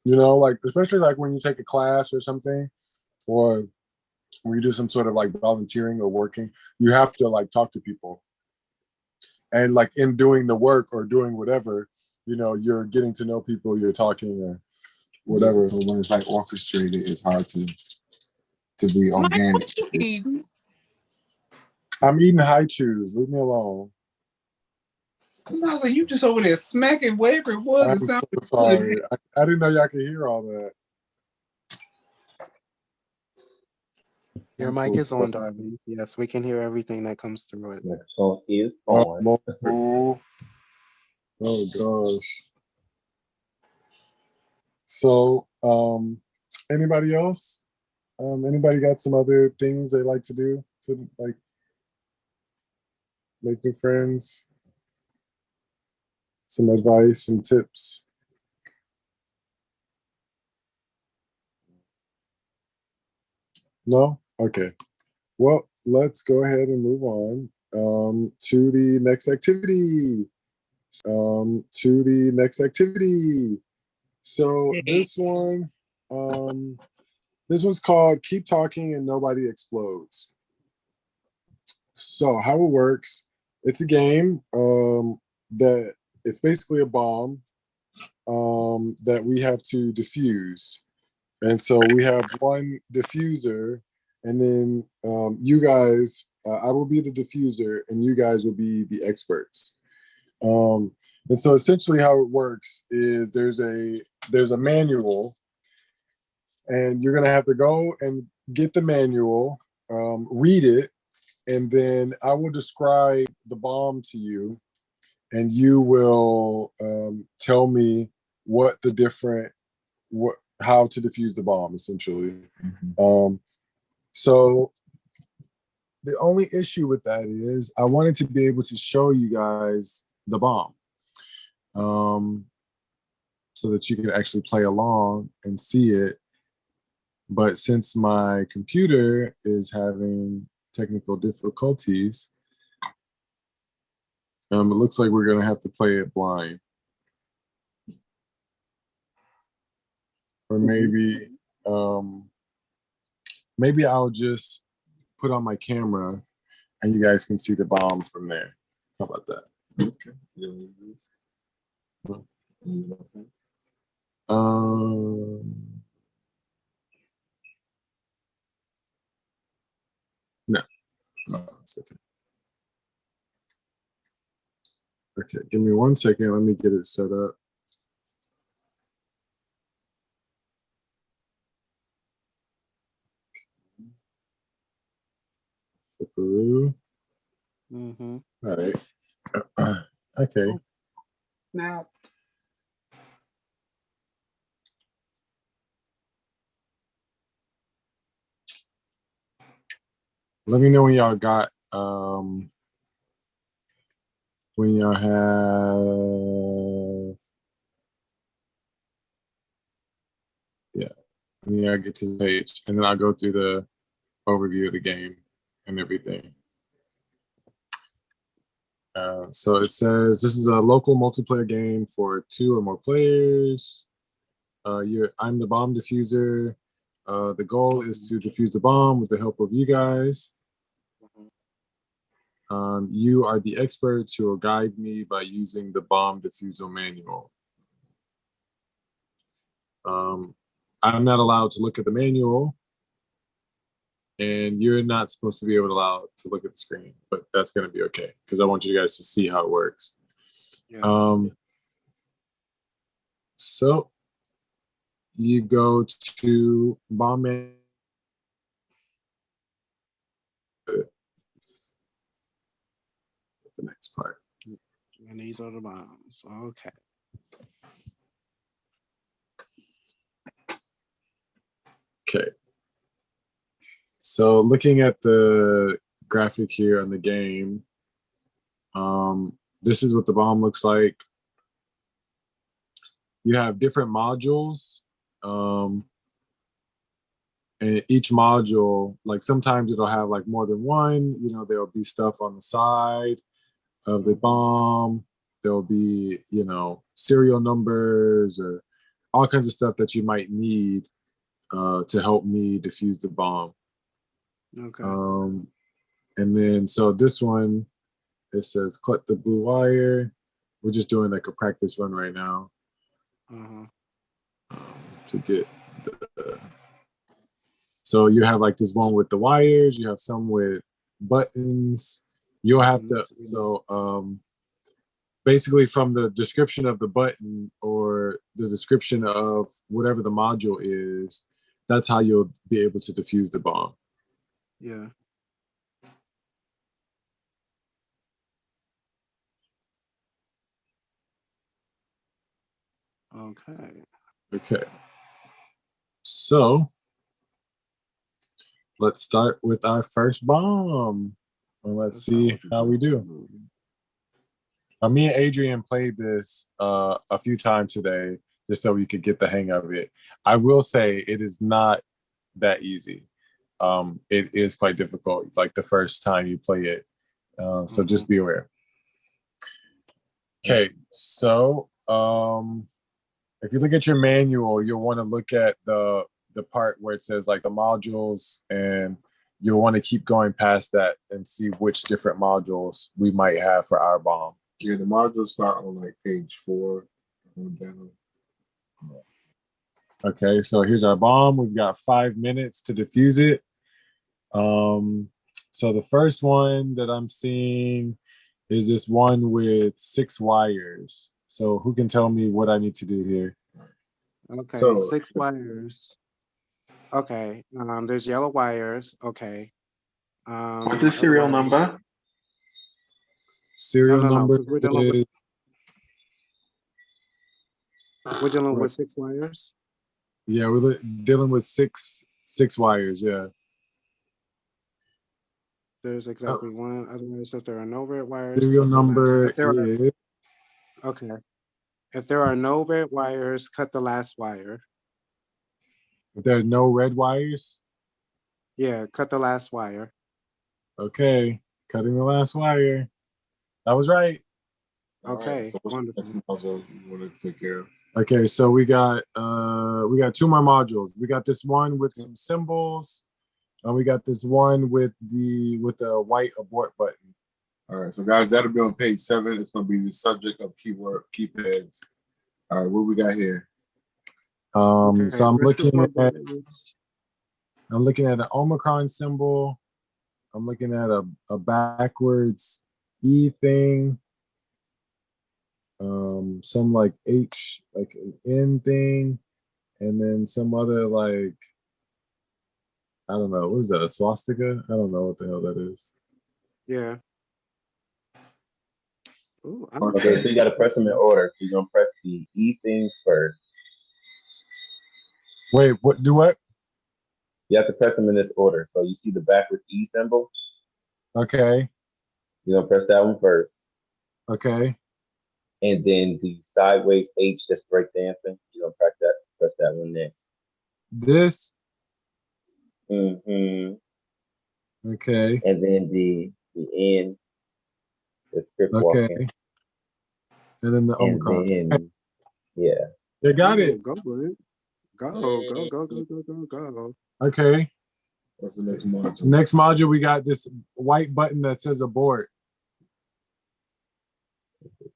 you know, like especially like when you take a class or something, or when you do some sort of like volunteering or working, you have to like talk to people. And like in doing the work or doing whatever, you know, you're getting to know people, you're talking or whatever. So when it's like orchestrated, it's hard to be organic. I'm eating high chews. Leave me alone. I was like, you just over there smacking whatever it was. I'm It so sounded sorry. good. I didn't know y'all could hear all that. Your I'm mic so is on, sorry. Darby. Yes, we can hear everything that comes through it. Microphone is Oh, on. oh gosh. So, anybody else? Anybody got some other things they like to do to like make new friends? Some advice, some tips. No? Okay. Well, let's go ahead and move on to the next activity. So this one's called Keep Talking and Nobody Explodes. So how it works, it's a game that it's basically a bomb that we have to defuse. And so we have one diffuser, and then you guys, I will be the diffuser, and you guys will be the experts. And so essentially how it works is there's a manual, and you're gonna have to go and get the manual, read it, and then I will describe the bomb to you, and you will tell me what the different how to defuse the bomb essentially. So the only issue with that is I wanted to be able to show you guys the bomb, so that you could actually play along and see it. But since my computer is having technical difficulties, it looks like we're gonna have to play it blind. Or maybe I'll just put on my camera and you guys can see the bombs from there. How about that? No, it's okay. Okay, give me 1 second. Let me get it set up. Mm-hmm. All right. Okay. Now, Let me know when y'all got when y'all have when y'all get to the page, and then I'll go through the overview of the game and everything. So it says this is a local multiplayer game for 2 or more players. I'm the bomb diffuser. The goal is to defuse the bomb with the help of you guys. You are the experts who will guide me by using the bomb diffusal manual. I'm not allowed to look at the manual, and you're not supposed to be allowed to look at the screen, but that's going to be okay because I want you guys to see how it works. Yeah. So you go to bomb man. The next part. And these are the bombs. Okay. Okay. So looking at the graphic here on the game, this is what the bomb looks like. You have different modules, and each module, like sometimes it'll have like more than one. You know, there'll be stuff on the side of the bomb. There'll be, you know, serial numbers or all kinds of stuff that you might need to help me defuse the bomb. Okay. And then, so this one, it says cut the blue wire. We're just doing like a practice run right now to get the. So you have like this one with the wires. You have some with buttons. You'll have to. So basically, from the description of the button or the description of whatever the module is, that's how you'll be able to defuse the bomb. Yeah. Okay. Okay. So let's start with our first bomb. And let's see how we do. Me and Adrian played this a few times today just so we could get the hang of it. I will say it is not that easy. It is quite difficult, like the first time you play it. So just be aware. Okay, so if you look at your manual, you'll want to look at the part where it says like the modules, and you'll want to keep going past that and see which different modules we might have for our bomb. Yeah, the modules start on like page 4. Okay, so here's our bomb. We've got 5 minutes to defuse it. So the first one that I'm seeing is this one with 6 wires. So who can tell me what I need to do here? Okay, So- 6 wires. Okay, there's yellow wires. Okay. What's the serial number? Serial No, 'cause number we're dealing with is we're dealing with 6 wires. yeah, we're dealing with six wires. Yeah. There's exactly one. Otherwise, if there are no red wires, Serial cut the last. number If there are, is okay. If there are no red wires, cut the last wire. if there are no red wires. Yeah, cut the last wire. Okay, cutting the last wire. That was right. Okay, So what's wonderful. the next module you want to take care of? Okay, so we got 2 more modules. We got this one with some symbols, and we got this one with the white abort button. All right, so guys, that'll be on page 7. It's going to be the subject of keypads. All right, what we got here? Okay, So I'm first looking one at is- an Omicron symbol. I'm looking at a backwards E thing. Some like H, like an N thing, and then some other like, I don't know, what is that, a swastika? I don't know what the hell that is. Yeah. Ooh, Okay, so you got to press them in order. So you're gonna press the E thing first. Wait, what? Do what? You have to press them in this order. So you see the backwards E symbol. Okay. You're gonna press that one first, Okay. and then the sideways H that's breakdancing. You're gonna press that one next. This. Mm-hmm. Okay. And then the N is crip Okay. walking. And then the And Omicron. then yeah. You got it. Go, Brent. Go. Okay. What's the next module? Next module, we got this white button that says abort.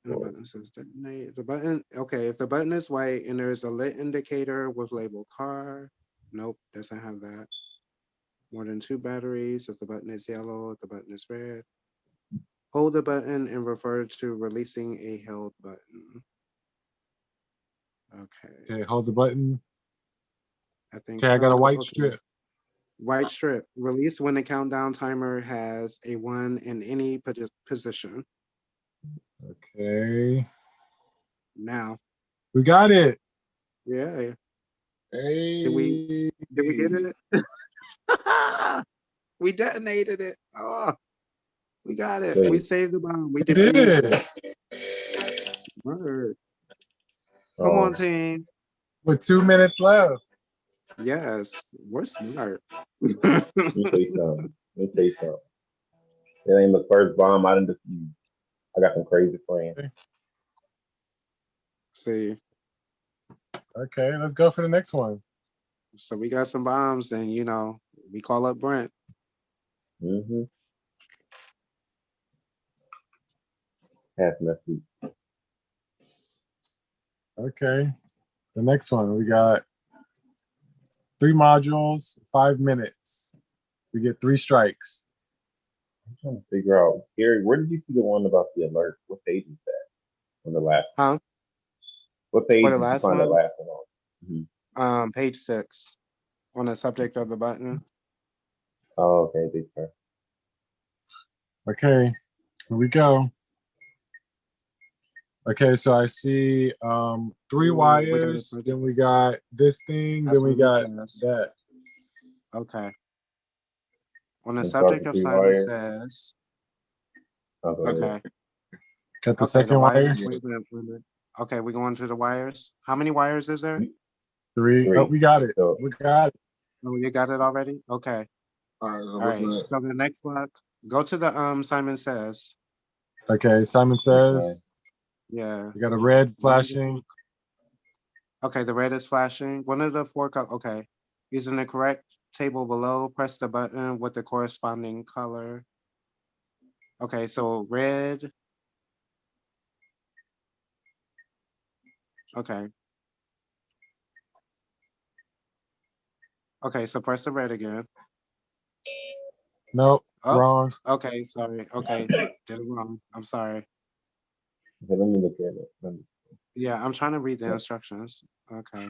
And the button says detonate. The button, okay, if the button is white and there's a lit indicator with label car, nope, doesn't have that. More than 2 batteries, if the button is yellow, if the button is red. Hold the button and refer to releasing a held button. Okay. Okay, hold the button. I think Okay, I got a so. white Okay. strip. White strip. Release when the countdown timer has a 1 in any position. Okay. Now. We got it. Yeah. Hey. Did we get it? We detonated it. Oh, we got it. Wait. We saved the bomb. We did defused it. Word. Come on, team. With 2 minutes left. Yes, we're smart. Let me tell you something. That ain't the first bomb I done defused. I got some crazy friends. See, Okay, let's go for the next one. so we got some bombs, and we call up Brent. Mm-hmm. Half messy. Okay. The next one, we got 3 modules, 5 minutes. We get 3 strikes. I'm trying to figure out, Gary, where did you see the one about the alert? What page is that? On the last one? Huh? What page For the did you last find the one? last one on? Mm-hmm. Page 6, on the subject of the button. Oh, okay, big fair. Okay, here we go. Okay, so I see 3 wires, then we got this thing, then we got that. Okay. On the Let's subject start of with 3 Simon wires. Says. Okay. Got the second wire. Wait a minute. Okay, we going to the wires. How many wires is there? 3. Oh, we got it. So, We got it. Oh, you got it already? Okay. All All right. So the next block, go to the Simon Says. Okay, Simon Says. Yeah. We got a red flashing. Okay, the red is flashing. One of the 4 colors. Okay. Using the correct table below, press the button with the corresponding color. Okay, so red. Okay. Okay, so press the red again. Nope, wrong. Okay, sorry. Okay, did it wrong. I'm sorry. Okay, let me look at it. Yeah, I'm trying to read the instructions. Okay.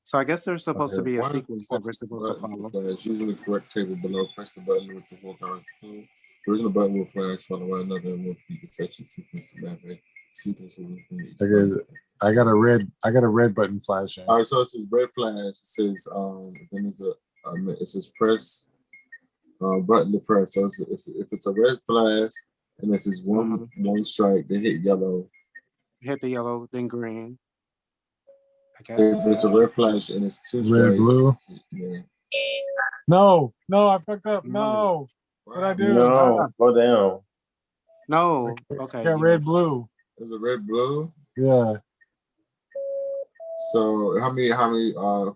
So I guess there's supposed to be a sequence that we're supposed to follow. Using the correct table below, press the button with the 4 cards. The original button will flash, followed by another and more repeat the section sequence of that sequence within each. Okay, I got a red button flashing. All right, so it says red flash. It says then there's it says press button to press. So if it's a red flash and if it's one strike, they hit yellow. Hit the yellow, then green. I guess. If it's a red flash and it's 2 strikes. Red, blue. Yeah. No, I fucked up. No. What'd I do? No, slow down. No. Okay. Yeah, red, blue. There's a red, blue. Yeah. So how many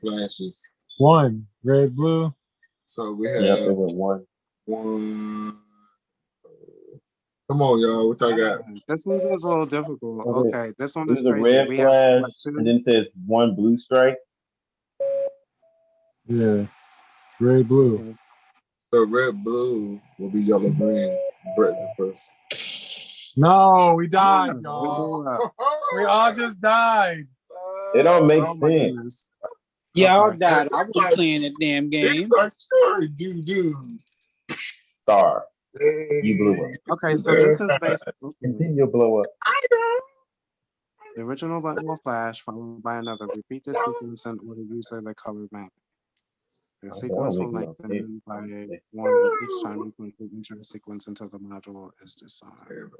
flashes? 1 red, blue. So we have it went 1. Come on, y'all. What y'all got? This one's a little difficult. Okay, this one is a crazy. red We flash, have what, 2? and then it says 1 blue strike. Yeah. Red, blue. So red, blue will be yellow, green. Brett the first. No, we died, y'all. We all just died. It don't make sense. Y'all died. I was playing that damn game. Dude. Star. You blew up. Okay, so this is based. And then you'll blow up. The original button will flash, followed by another. Repeat this sequence in order using the color map. The sequence will lengthen by 1 each time you quickly enter the sequence until the module is disarmed.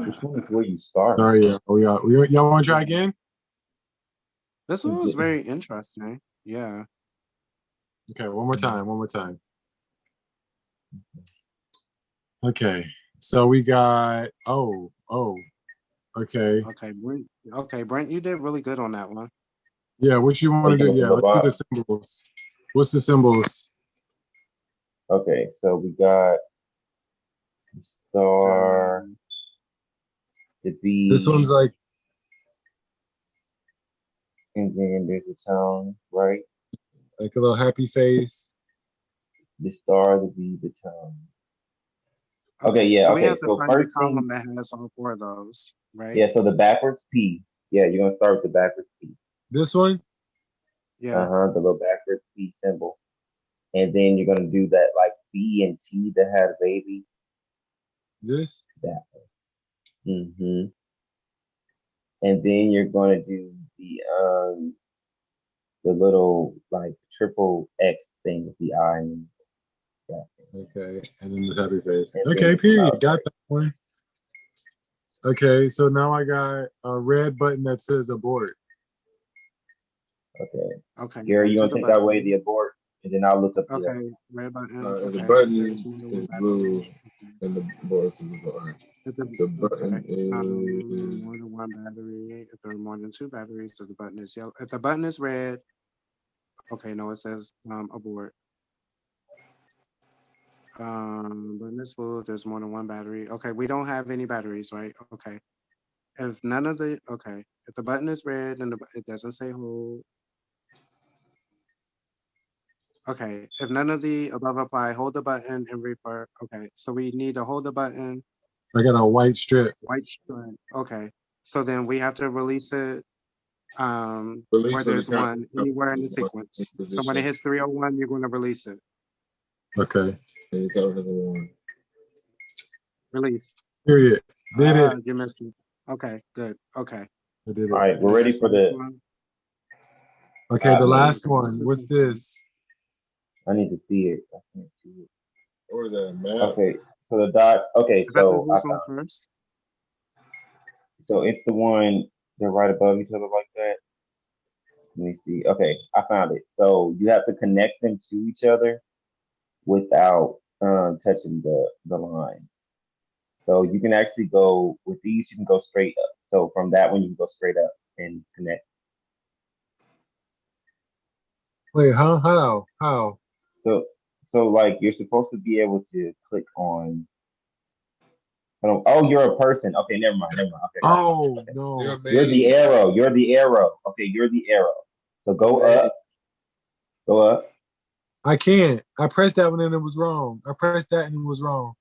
Which one is where you start? Sorry, y'all want to try again? This one was very interesting. Yeah. Okay, one more time. Okay, so we got okay. Okay, Brent, you did really good on that one. Yeah, what you want to do? Yeah, let's do the symbols. What's the symbols? Okay, so we got the star, the B. This one's like, and then there's a tone, right? Like a little happy face. The star, the B, the tone. Okay, yeah. So okay, we have to so find the first column thing, that has all 4 of those, right? yeah. So the backwards P. Yeah, you're gonna start with the backwards P. This one? Yeah. The little backwards P symbol, and then you're gonna do that like B and T that had a baby. This? That one. And then you're gonna do the little like triple X thing with the I. And that thing. Okay, and then this happy face. And Okay, then period. Got that one. Okay, so now I got a red button that says abort. Okay. Gary, you want to take away the abort, and then I'll look up the Okay, red button. The button is blue, and the board is abort. The button is more than 1 battery. If there are more than 2 batteries, so the button is yellow. If the button is red, okay, no, it says abort. Button is blue. There's more than 1 battery. Okay, we don't have any batteries, right? Okay. If none of the if the button is red and it doesn't say hold. Okay, if none of the above apply, hold the button and revert. Okay, so we need to hold the button. I got a white strip. White strip. Okay, so then we have to release it Release where there's one anywhere in the sequence. So when it hits 301, you're going to release it. Okay. Release. Period. Did it. You missed it. Okay, good. Okay. I did it. All right, we're ready for the. One. Okay, the last one. What's this? I need to see it. I can't see it. Or is that a map? Okay, so the dot. Okay, so I found. First? So it's the one they're right above each other like that. Let me see. Okay, I found it. So you have to connect them to each other without touching the lines. So you can actually go with these. You can go straight up. So from that one, you can go straight up and connect. Wait, huh? How? So like you're supposed to be able to click on. Oh, you're a person. Okay, never mind. Okay. Oh, okay. no. You're the arrow. Okay, you're the arrow. So go up. Go up. I can't. I pressed that one and it was wrong. I pressed that and it was wrong.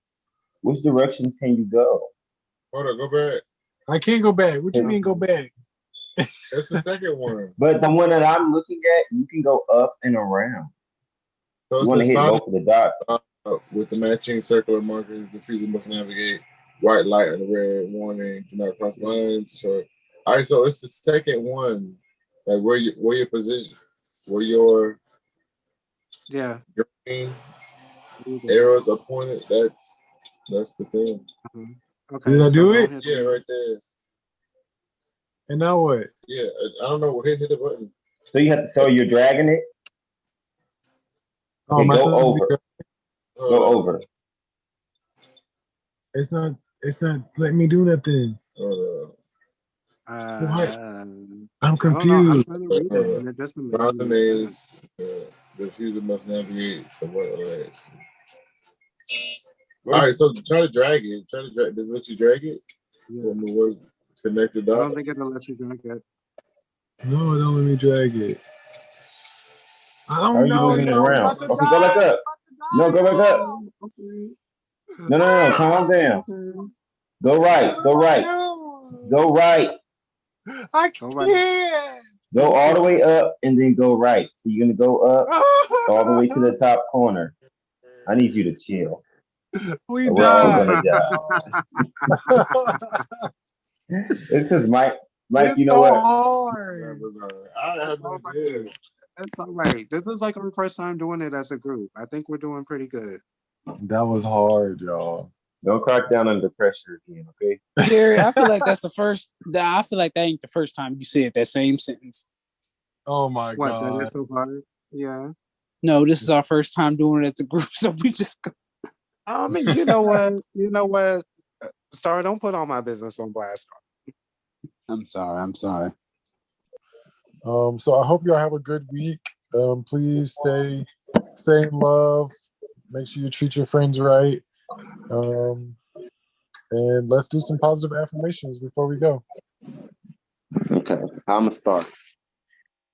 Which directions can you go? Hold on, go back. I can't go back. What you mean go back? That's the second one. But the one that I'm looking at, you can go up and around. So you want to hit both of the dots. With the matching circular markers, the user must navigate white light and red warning, do not cross lines. So, all right, so it's the second one, like where your position, where your green arrows are pointed. That's the thing. Okay, did I do it? Yeah, right there. And now what? Yeah, I don't know. Hit the button. So you have to. So you're dragging it. Oh, okay, go over. Go over. It's not letting me do nothing. What? I'm confused. The maze, the user must navigate the white light. All right, so try to drag it. Does it let you drag it? Yeah. Connected dots. I don't think it'll let you drag it. No, don't let me drag it. I don't know. How are you moving it around? Okay, go back up. No, go back up. No. Calm down. Go right. Go right. Go right. I can't. Go all the way up and then go right. So you're gonna go up all the way to the top corner. I need you to chill. We We're all died. gonna die. It's because Mike, It's you know so what? That hard. was I That's had all no right. idea. That's all right. This is like our first time doing it as a group. I think we're doing pretty good. That was hard, y'all. Don't crack down under pressure again, okay? Jerry, I feel like that's the first. I feel like that ain't the first time you said that same sentence. Oh my What? That god. is so hard. Yeah. No, this is our first time doing it as a group, so we just. You know what? You know what? Star, don't put all my business on blast. I'm sorry. I'm sorry. So I hope y'all have a good week. Please stay in love. Make sure you treat your friends right. And let's do some positive affirmations before we go. Okay, I'm gonna start.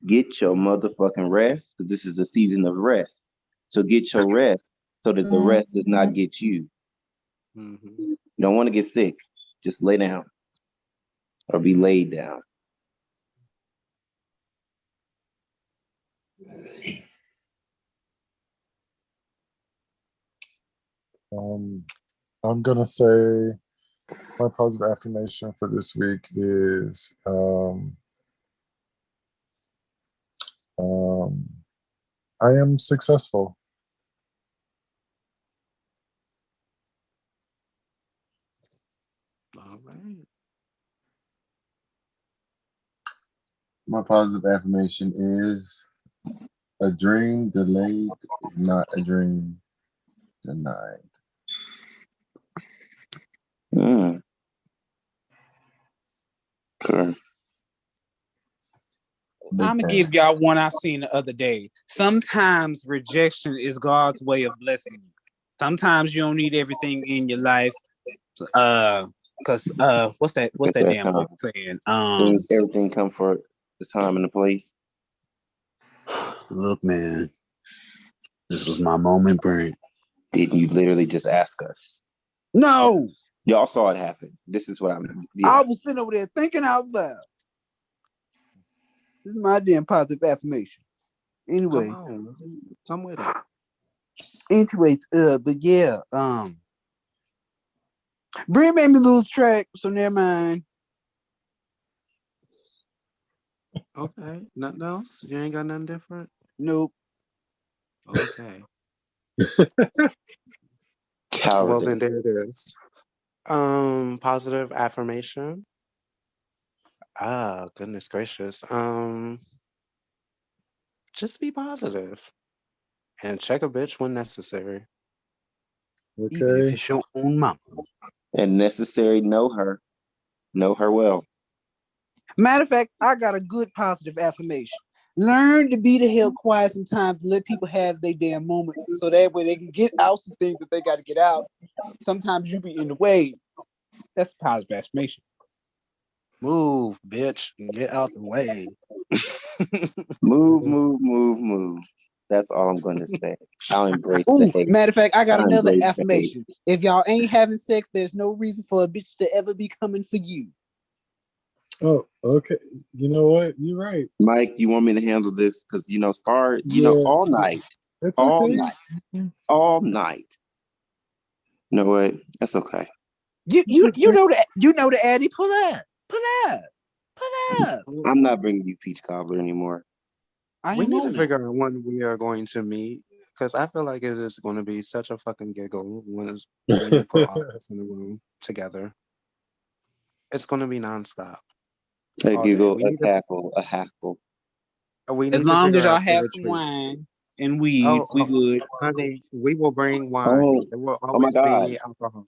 Get your motherfucking rest, because this is the season of rest. So get your rest so that the rest does not get you. Mm-hmm. You don't want to get sick. Just lay down or be laid down. I'm gonna say my positive affirmation for this week is I am successful. All right. My positive affirmation is a dream delayed is not a dream denied. Mm. Okay. I'm gonna give y'all one I seen the other day. Sometimes rejection is God's way of blessing you. Sometimes you don't need everything in your life. Cause what's that damn book saying? Everything come for the time and the place. Look, man, this was my moment, Brent. Didn't you literally just ask us? No, Y'all saw it happen. This is what I'm. Yeah. I was sitting over there thinking out loud. This is my damn positive affirmation. Anyway, Come on, come with it. but yeah, Brent made me lose track, so never mind. Okay, nothing else? You ain't got nothing different? Nope. Okay. Cowardice. Well, then there it is. Positive affirmation. Ah, goodness gracious. Just be positive and check a bitch when necessary. Even if Okay. it's your own mama. And necessary, know her well. Matter of fact, I got a good positive affirmation. Learn to be the hell quiet sometimes to let people have their damn moment so that way they can get out some things that they got to get out. Sometimes you be in the way. That's a positive affirmation. Move, bitch, and get out the way. Move. That's all I'm going to say. I'll embrace the Ooh, hate. matter of fact, I got I'll another embrace the affirmation. If y'all ain't having sex, there's no reason for a bitch to ever be coming for you. Oh, okay. You know what? You're right. Mike, you want me to handle this? Because, Star, Yeah. all night. It's All okay. night. All night. You know what? That's okay. You know the Addy, pull up. I'm not bringing you peach cobbler anymore. We need to figure out when we are going to meet, because I feel like it is going to be such a fucking giggle when you put all of us in the room together. It's going to be nonstop. A all giggle, day. a cackle, a hackle. We As need to long as figure y'all out the have some retreat. wine and weed, we good. Honey, we will bring wine. There will my always God. be alcohol.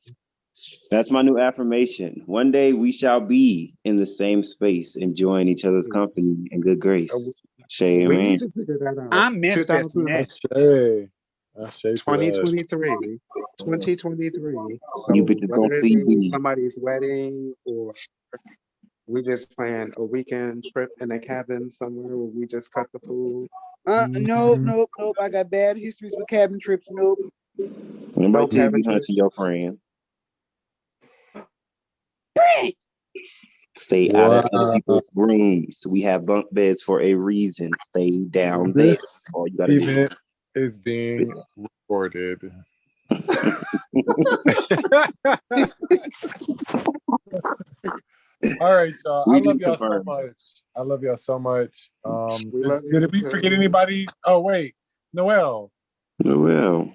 That's my new affirmation. One day we shall be in the same space, enjoying each other's company and good grace. Shay, We man. need to figure that out. I'm manifesting that. Ashay for 2023. 2023. So You bitches whether don't it see be me. somebody's wedding or we just plan a weekend trip in a cabin somewhere where we just cut the food. Nope. I got bad histories with cabin trips. Nope. Nobody tell you cabin be hunting trips. your friend. Great. Stay out of other people's rooms. We have bunk beds for a reason. Stay down there. This All you gotta do. event is being recorded. All right, y'all. I love y'all so much. I love y'all so much. Did we forget anybody? Oh wait, Noel. Noel.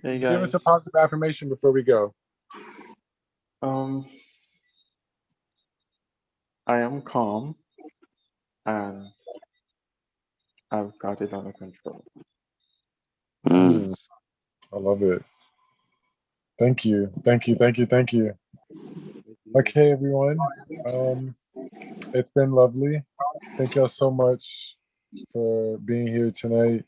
Hey Give us guys. a positive affirmation before we go. I am calm and I've got it under control. I love it. Thank you. Thank you. Thank you. Thank you. Okay, everyone. It's been lovely. Thank y'all so much for being here tonight.